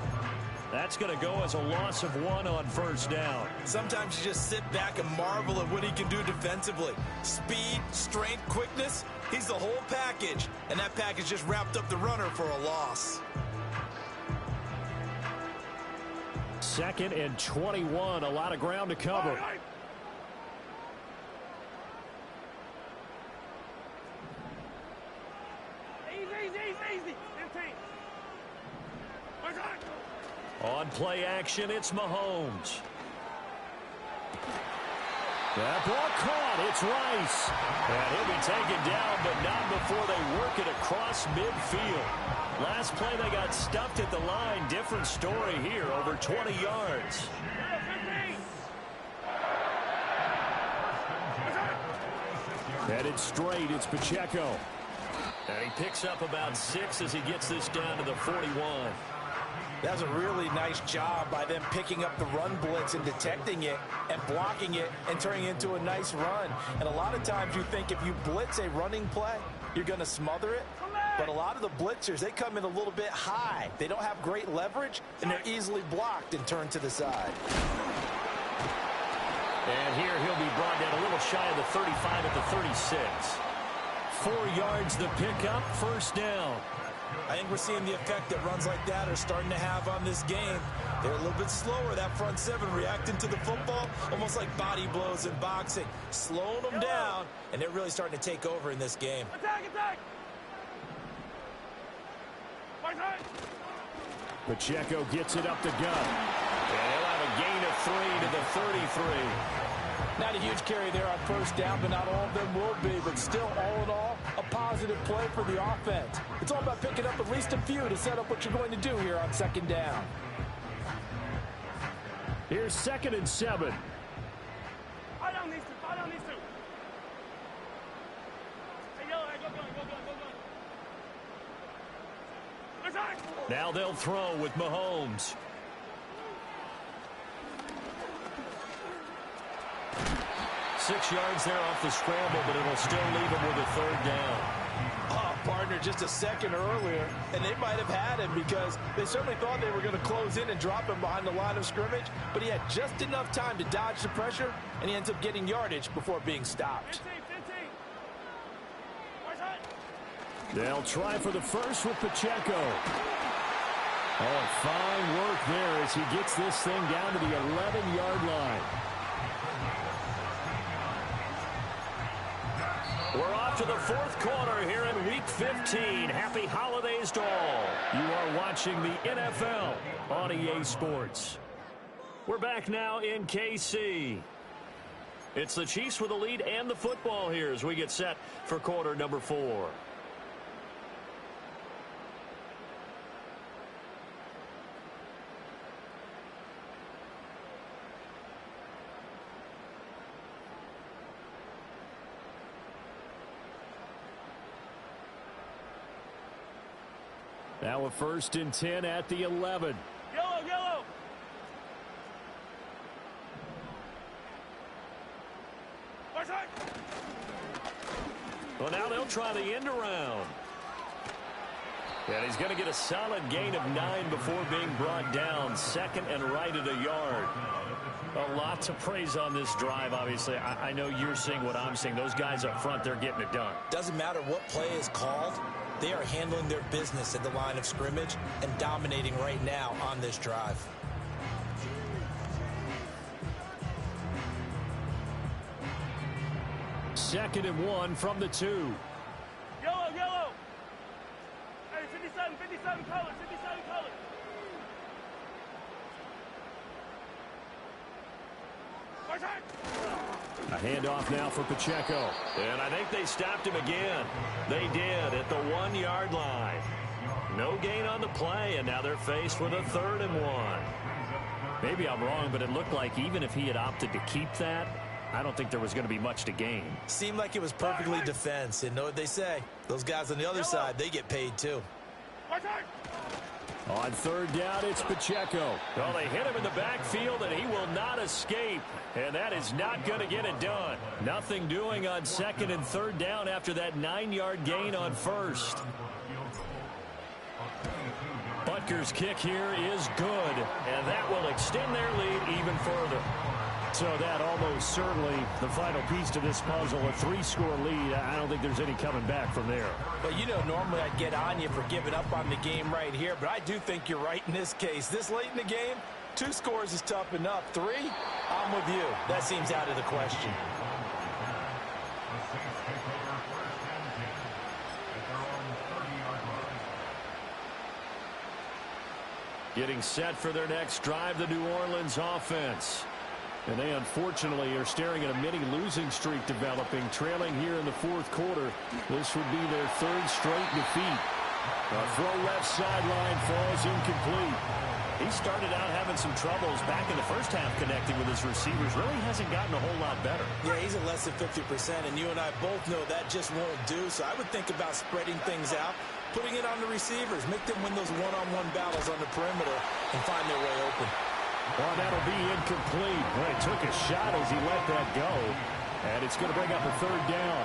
That's going to go as a loss of 1 on 1st down. Sometimes you just sit back and marvel at what he can do defensively. Speed, strength, quickness, he's the whole package. And that package just wrapped up the runner for a loss. 2nd and 21, a lot of ground to cover. Easy. 15. On play action, it's Mahomes. That ball caught. It's Rice. And he'll be taken down, but not before they work it across midfield. Last play, they got stuffed at the line. Different story here, over 20 yards. Headed straight, it's Pacheco. And he picks up about 6 as he gets this down to the 41. That's a really nice job by them picking up the run blitz and detecting it and blocking it and turning it into a nice run. And a lot of times you think if you blitz a running play, you're going to smother it. But a lot of the blitzers, they come in a little bit high. They don't have great leverage, and they're easily blocked and turned to the side. And here he'll be brought down a little shy of the 35 at the 36. 4 yards the pickup, first down. I think we're seeing the effect that runs like that are starting to have on this game. They're a little bit slower, that front seven, reacting to the football, almost like body blows in boxing, slowing them down, and they're really starting to take over in this game. Attack, attack! Pacheco gets it up the gut. And he'll have a gain of 3 to the 33. Not a huge carry there on first down, but not all of them will be. But still, all in all, a positive play for the offense. It's all about picking up at least a few to set up what you're going to do here on second down. Here's 2nd and 7. Fire down these two, fire down these two. Hey, yellow, hey, go gun. Attack! Now they'll throw with Mahomes. Six yards there off the scramble, but it'll still leave him with a 3rd down. Oh, partner, just a second earlier, and they might have had him because they certainly thought they were going to close in and drop him behind the line of scrimmage, but he had just enough time to dodge the pressure, and he ends up getting yardage before being stopped. 15. They'll try for the first with Pacheco. Oh, fine work there as he gets this thing down to the 11-yard line. We're off to the 4th quarter here in Week 15. Happy holidays to all. You are watching the NFL on EA Sports. We're back now in KC. It's the Chiefs with the lead and the football here as we get set for quarter number 4. Now a 1st and 10 at the 11. Yellow. Well, now they'll try the end around. And he's going to get a solid gain of 9 before being brought down. 2nd and right at a yard. A lot to praise on this drive, obviously. I know you're seeing what I'm seeing. Those guys up front, they're getting it done. Doesn't matter what play is called. They are handling their business at the line of scrimmage and dominating right now on this drive. Second and 1 from the 2. Yellow. Hey, 57 colors. A handoff now for Pacheco. And I think they stopped him again. They did at the 1-yard line. No gain on the play, and now they're faced with a 3rd and 1. Maybe I'm wrong, but it looked like even if he had opted to keep that, I don't think there was going to be much to gain. Seemed like it was perfectly defense. And know what they say? Those guys on the other side, they get paid too. On 3rd down, it's Pacheco. Well, they hit him in the backfield, and he will not escape. And that is not going to get it done. Nothing doing on 2nd and 3rd down after that 9-yard gain on 1st. Butker's kick here is good, and that will extend their lead even further. So that almost certainly the final piece to this puzzle, a 3-score lead. I don't think there's any coming back from there. Well, you know, normally I'd get on you for giving up on the game right here, but I do think you're right in this case. This late in the game, 2 scores is tough enough. 3, I'm with you. That seems out of the question. Getting set for their next drive, the New Orleans offense. And they unfortunately are staring at a mini losing streak developing, trailing here in the 4th quarter. This would be their 3rd straight defeat. A throw left sideline falls incomplete. He started out having some troubles back in the first half connecting with his receivers. Really hasn't gotten a whole lot better. Yeah, he's at less than 50%, and you and I both know that just won't do. So I would think about spreading things out, putting it on the receivers, make them win those one-on-one battles on the perimeter and find their way open. Well, that'll be incomplete. Well, he took a shot as he let that go, and it's going to bring up a 3rd down.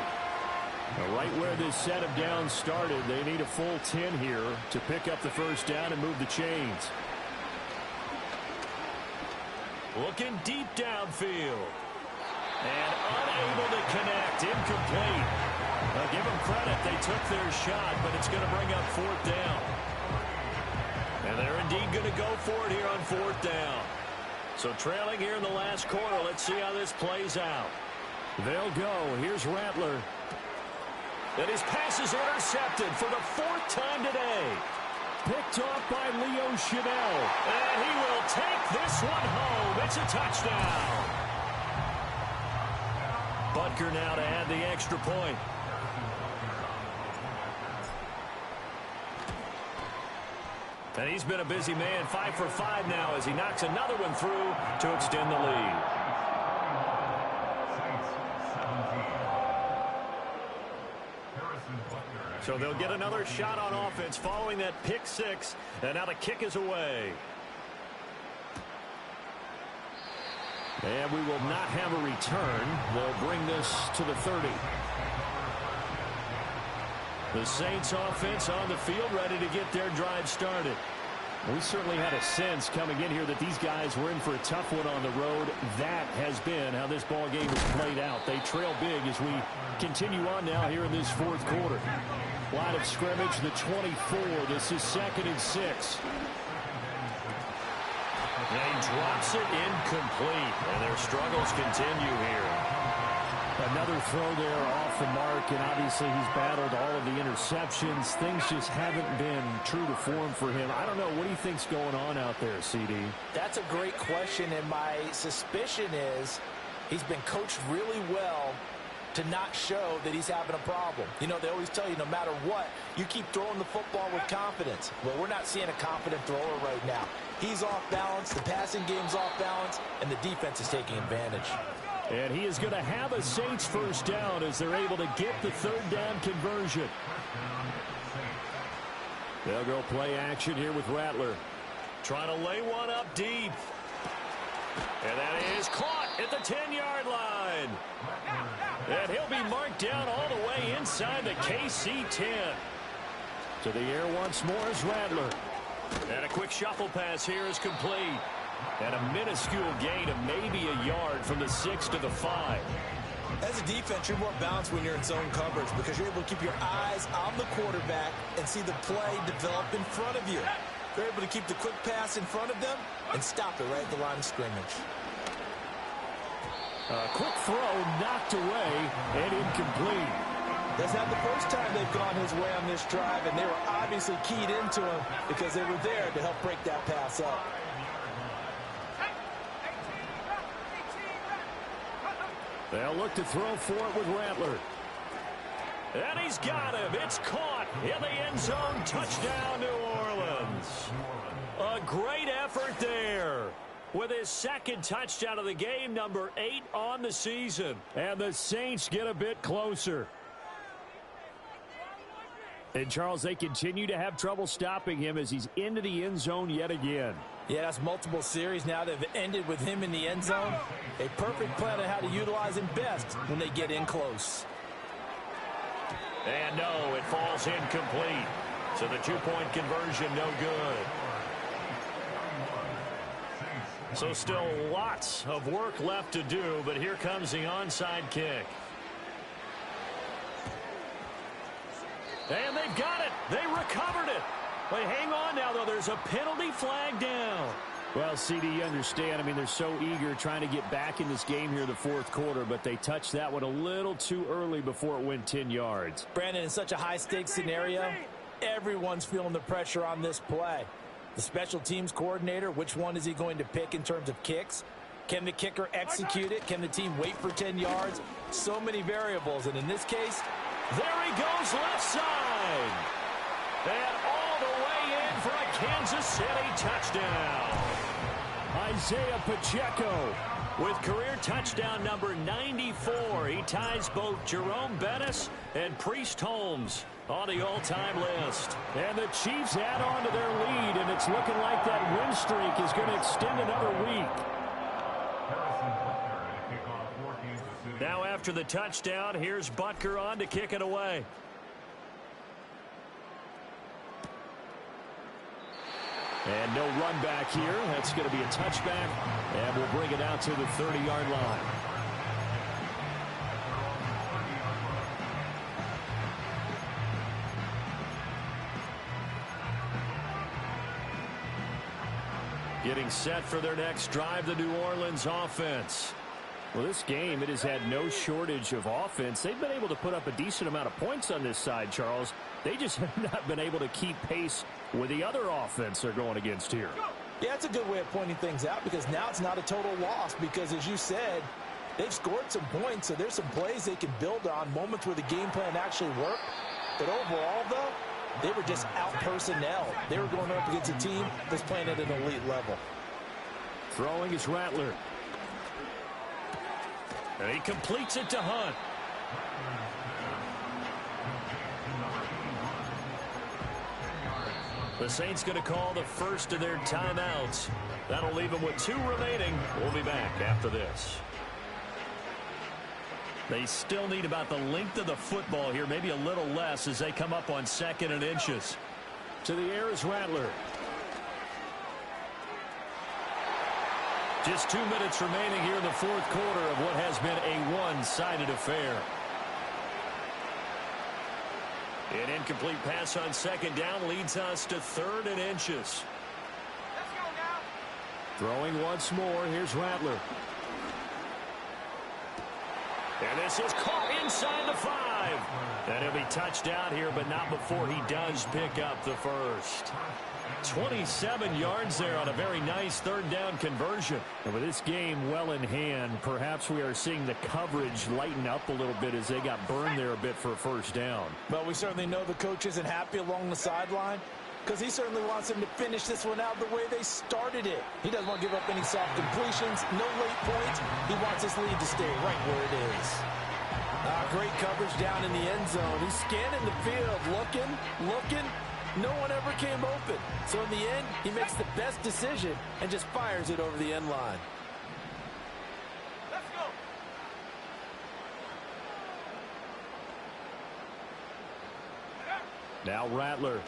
Now, right where this set of downs started, they need a full 10 here to pick up the 1st down and move the chains. Looking deep downfield. And unable to connect. Incomplete. Now give them credit. They took their shot, but it's going to bring up 4th down. And they're indeed going to go for it here on 4th down. So trailing here in the last quarter. Let's see how this plays out. They'll go. Here's Rattler. And his pass is intercepted for the 4th time today. Picked off by Leo Chanel. And he will take this one home. It's a touchdown. Butker now to add the extra point. And he's been a busy man. 5 for 5 now as he knocks another one through to extend the lead. So they'll get another shot on offense following that pick 6. And now the kick is away. And we will not have a return. They'll bring this to the 30. The Saints offense on the field ready to get their drive started. We certainly had a sense coming in here that these guys were in for a tough one on the road. That has been how this ball game has played out. They trail big as we continue on now here in this 4th quarter. Line of scrimmage, the 24. This is 2nd and 6. And he drops it incomplete. And their struggles continue here. Another throw there off the mark, and obviously he's battled all of the interceptions. Things just haven't been true to form for him. I don't know. What do you think's going on out there, CD? That's a great question, and my suspicion is he's been coached really well to not show that he's having a problem. You know, they always tell you no matter what, you keep throwing the football with confidence. Well, we're not seeing a confident thrower right now. He's off balance, the passing game's off balance, and the defense is taking advantage. And he is going to have a Saints 1st down as they're able to get the 3rd down conversion. They'll go play action here with Rattler. Trying to lay one up deep. And that is caught at the 10-yard line. And he'll be marked down all the way inside the KC 10. To the air once more is Rattler. And a quick shuffle pass here is complete. And a minuscule gain of maybe a yard from the 6 to the 5. As a defense, you're more balanced when you're in zone coverage because you're able to keep your eyes on the quarterback and see the play develop in front of you. They're able to keep the quick pass in front of them and stop it right at the line of scrimmage. A quick throw knocked away and incomplete. That's not the first time they've gone his way on this drive, and they were obviously keyed into him because they were there to help break that pass up. They'll look to throw for it with Rattler. And he's got him. It's caught in the end zone. Touchdown, New Orleans. A great effort there with his 2nd touchdown of the game, number 8 on the season. And the Saints get a bit closer. And, Charles, they continue to have trouble stopping him as he's into the end zone yet again. Yeah, that's multiple series now that have ended with him in the end zone. A perfect plan on how to utilize him best when they get in close. And no, it falls incomplete. So the 2-point conversion, no good. So still lots of work left to do, but here comes the onside kick. And they've got it. They recovered it. Wait, hang on now, though. There's a penalty flag down. Well, CD, you understand. I mean, they're so eager trying to get back in this game here in the 4th quarter, but they touched that one a little too early before it went 10 yards. Brandon, in such a high-stakes scenario, everyone's feeling the pressure on this play. The special teams coordinator, which one is he going to pick in terms of kicks? Can the kicker execute it? Can the team wait for 10 yards? So many variables, and in this case, there he goes left side. And all the way in for a Kansas City touchdown. Isaiah Pacheco with career touchdown number 94. He ties both Jerome Bettis and Priest Holmes on the all-time list. And the Chiefs add on to their lead, and it's looking like that win streak is going to extend another week. Now after the touchdown, here's Butker on to kick it away. And no run back here. That's going to be a touchback, and we'll bring it out to the 30-yard line. Getting set for their next drive, the New Orleans offense. Well, this game, it has had no shortage of offense. They've been able to put up a decent amount of points on this side, Charles. They just have not been able to keep pace with the other offense they're going against here. Yeah, it's a good way of pointing things out because now it's not a total loss because, as you said, they've scored some points, so there's some plays they can build on, moments where the game plan actually worked. But overall, though, they were just out-personnel. They were going up against a team that's playing at an elite level. Throwing is Rattler. And he completes it to Hunt. The Saints going to call the first of their timeouts. That'll leave them with 2 remaining. We'll be back after this. They still need about the length of the football here, maybe a little less as they come up on 2nd and inches. To the air is Rattler. Just 2 minutes remaining here in the 4th quarter of what has been a one-sided affair. An incomplete pass on 2nd down leads us to 3rd and inches. Let's go now. Throwing once more. Here's Rattler. And this is caught inside the 5. And he'll be touched out here, but not before he does pick up the first. 27 yards there on a very nice 3rd down conversion. And with this game well in hand, perhaps we are seeing the coverage lighten up a little bit as they got burned there a bit for a 1st down. But we certainly know the coach isn't happy along the sideline because he certainly wants them to finish this one out the way they started it. He doesn't want to give up any soft completions, no late points. He wants his lead to stay right where it is. Great coverage down in the end zone. He's scanning the field, looking. No one ever came open. So in the end, he makes the best decision and just fires it over the end line. Let's go. Now Rattler.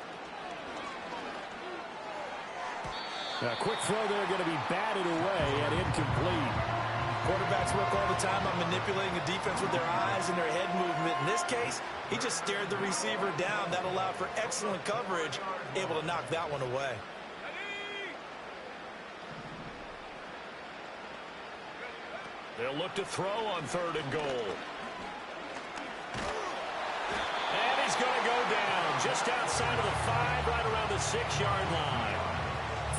A quick throw there going to be batted away and incomplete. Quarterbacks work all the time on manipulating a defense with their eyes and their head movement. In this case, he just stared the receiver down. That allowed for excellent coverage, able to knock that one away. They'll look to throw on 3rd and goal. And he's going to go down just outside of the 5, right around the 6-yard line.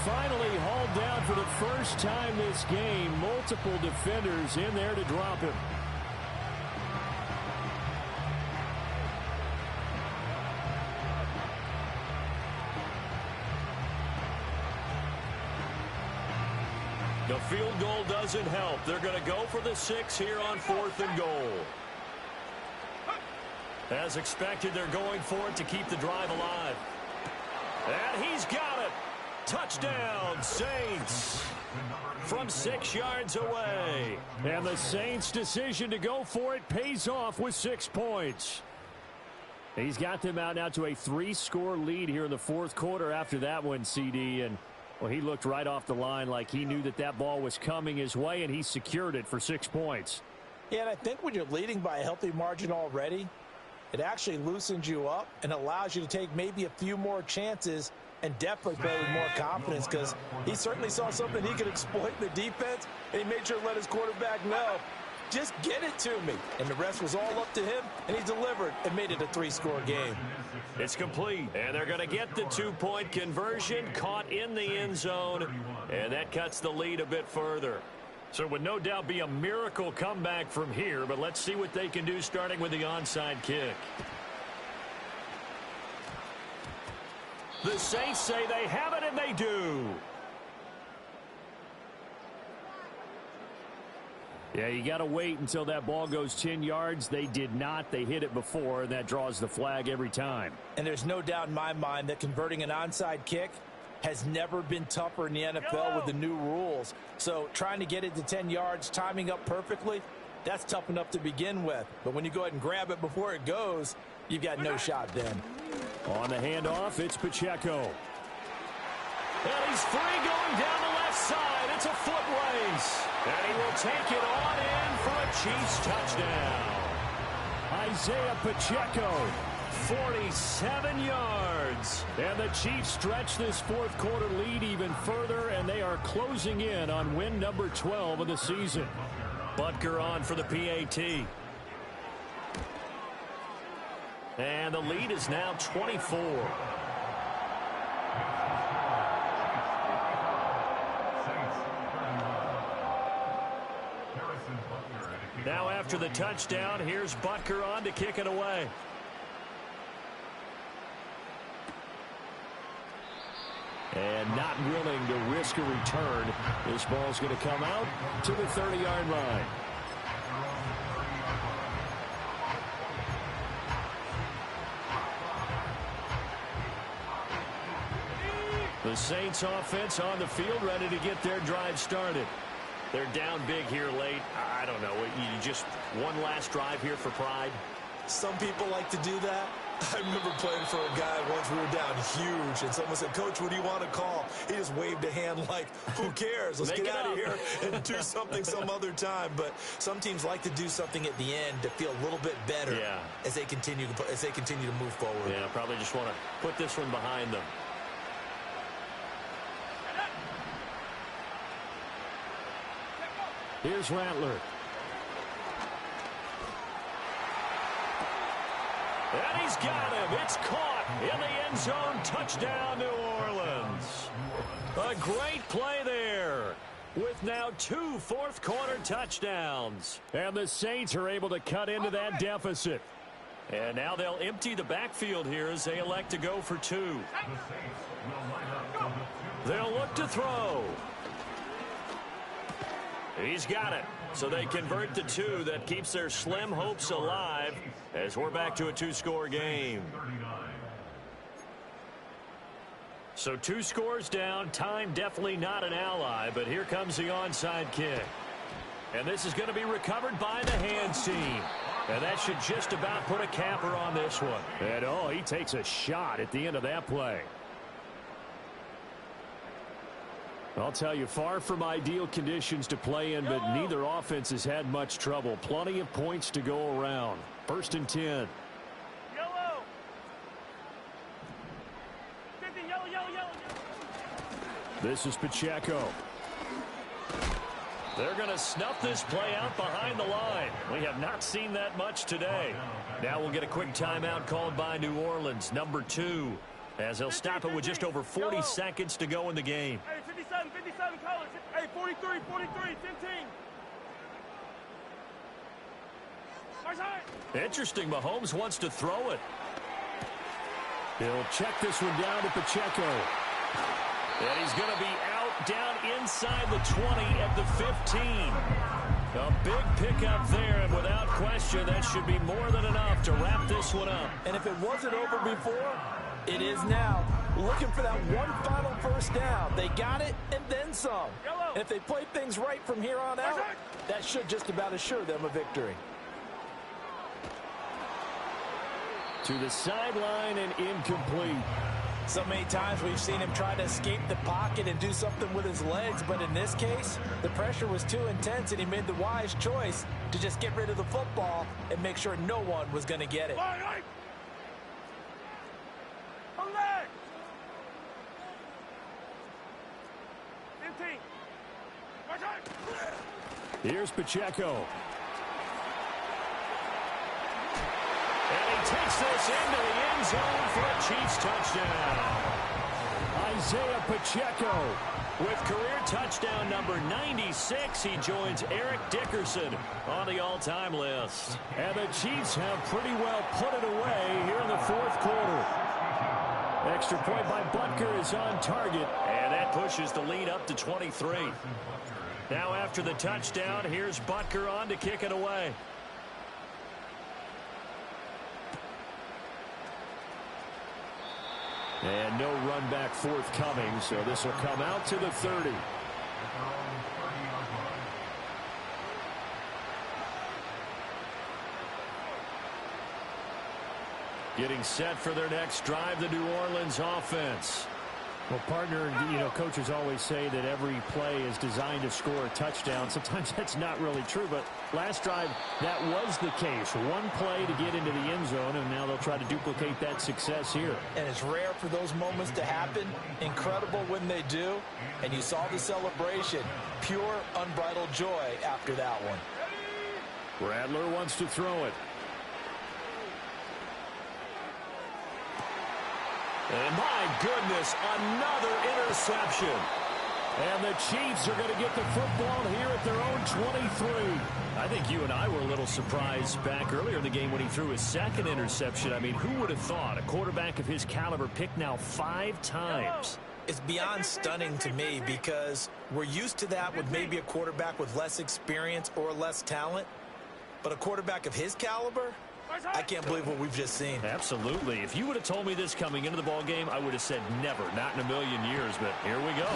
Finally hauled down for the first time this game. Multiple defenders in there to drop him. The field goal doesn't help. They're going to go for the 6 here on 4th and goal. As expected, they're going for it to keep the drive alive. And he's got it. Touchdown, Saints, from 6 yards away. And the Saints' decision to go for it pays off with 6 points. He's got them out now to a 3-score lead here in the 4th quarter after that one, CD. And, well, he looked right off the line like he knew that ball was coming his way, and he secured it for 6 points. Yeah, and I think when you're leading by a healthy margin already, it actually loosens you up and allows you to take maybe a few more chances and definitely play with more confidence because he certainly saw something he could exploit in the defense, and he made sure to let his quarterback know, just get it to me. And the rest was all up to him, and he delivered and made it a 3-score game. It's complete, and they're going to get the 2-point conversion, caught in the end zone, and that cuts the lead a bit further. So it would no doubt be a miracle comeback from here, but let's see what they can do starting with the onside kick. The Saints say they have it, and they do. Yeah, you got to wait until that ball goes 10 yards. They did not. They hit it before, and that draws the flag every time. And there's no doubt in my mind that converting an onside kick has never been tougher in the NFL with the new rules. So trying to get it to 10 yards, timing up perfectly, that's tough enough to begin with. But when you go ahead and grab it before it goes, you've got no shot then. On the handoff, it's Pacheco. And he's free going down the left side. It's a foot race. And he will take it on in for a Chiefs touchdown. Isaiah Pacheco, 47 yards. And the Chiefs stretch this fourth quarter lead even further, and they are closing in on win number 12 of the season. Butker on for the PAT. And the lead is now 24. Now after the touchdown, here's Butker on to kick it away. And not willing to risk a return. This ball's going to come out to the 30-yard line. The Saints offense on the field, ready to get their drive started. They're down big here late. I don't know. You just one last drive here for pride. Some people like to do that. I remember playing for a guy once. We were down huge, and someone said, "Coach, what do you want to call?" He just waved a hand like, "Who cares? Let's get out of here and do something some other time." But some teams like to do something at the end to feel a little bit better as they continue to move forward. Yeah, probably just want to put this one behind them. Here's Rattler. And he's got him. It's caught in the end zone. Touchdown, New Orleans. A great play there with now 2 fourth-quarter touchdowns. And the Saints are able to cut into that deficit. And now they'll empty the backfield here as they elect to go for 2. They'll look to throw. He's got it. So they convert the 2. That keeps their slim hopes alive as we're back to a 2-score game. So 2 scores down. Time definitely not an ally, but here comes the onside kick. And this is going to be recovered by the hands team. And that should just about put a capper on this one. And oh, he takes a shot at the end of that play. I'll tell you, far from ideal conditions to play in, but neither offense has had much trouble. Plenty of points to go around. 1st and 10. Yellow. 50, yellow. This is Pacheco. They're going to snuff this play out behind the line. We have not seen that much today. Now we'll get a quick timeout called by New Orleans, number 2, as they'll stop it with just over 40 seconds to go in the game. Hey, 57 colors. Hey, 43, 10 team. Interesting. Mahomes wants to throw it. He'll check this one down to Pacheco. And he's going to be out down inside the 20 at the 15. A big pickup there, and without question, that should be more than enough to wrap this one up. And if it wasn't over before, it is now. Looking for that one final first down. They got it and then some. And if they play things right from here on out, that should just about assure them a victory. To the sideline and incomplete. So many times we've seen him try to escape the pocket and do something with his legs, but in this case, the pressure was too intense and he made the wise choice to just get rid of the football and make sure no one was going to get it. Here's Pacheco. And he takes this into the end zone for a Chiefs touchdown. Isaiah Pacheco with career touchdown number 96. He joins Eric Dickerson on the all-time list. And the Chiefs have pretty well put it away here in the fourth quarter. Extra point by Butker is on target, and that pushes the lead up to 23. Now after the touchdown, here's Butker on to kick it away. And no run back forthcoming, so this will come out to the 30. Getting set for their next drive, the New Orleans offense. Well, partner, you know, coaches always say that every play is designed to score a touchdown. Sometimes that's not really true, but last drive, that was the case. One play to get into the end zone, and now they'll try to duplicate that success here. And it's rare for those moments to happen. Incredible when they do. And you saw the celebration. Pure, unbridled joy after that one. Rattler wants to throw it. And my goodness, another interception. And the Chiefs are going to get the football here at their own 23. I think you and I were a little surprised back earlier in the game when he threw his second interception. I mean, who would have thought a quarterback of his caliber picked now 5 times? It's beyond stunning to me because we're used to that with maybe a quarterback with less experience or less talent. But a quarterback of his caliber, I can't believe what we've just seen. Absolutely. If you would have told me this coming into the ball game, I would have said never, not in a million years. But here we go.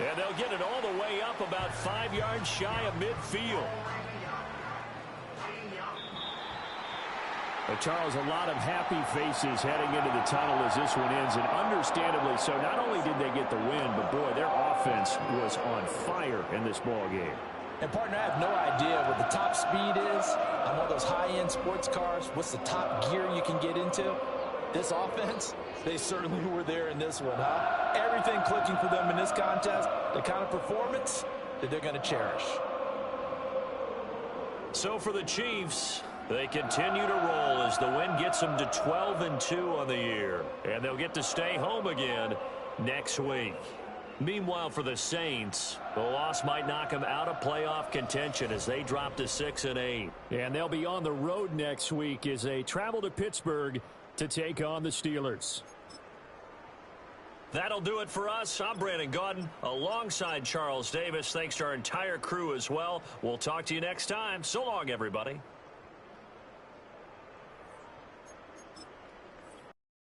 And they'll get it all the way up about 5 yards shy of midfield. But Charles, a lot of happy faces heading into the tunnel as this one ends, and understandably so. Not only did they get the win, but boy, their offense was on fire in this ball game. And, partner, I have no idea what the top speed is on one of those high-end sports cars. What's the top gear you can get into? This offense, they certainly were there in this one, huh? Everything clicking for them in this contest, the kind of performance that they're going to cherish. So for the Chiefs, they continue to roll as the win gets them to 12-2 on the year. And they'll get to stay home again next week. Meanwhile, for the Saints, the loss might knock them out of playoff contention as they drop to 6-8. And they'll be on the road next week as they travel to Pittsburgh to take on the Steelers. That'll do it for us. I'm Brandon Gaudin alongside Charles Davis. Thanks to our entire crew as well. We'll talk to you next time. So long, everybody.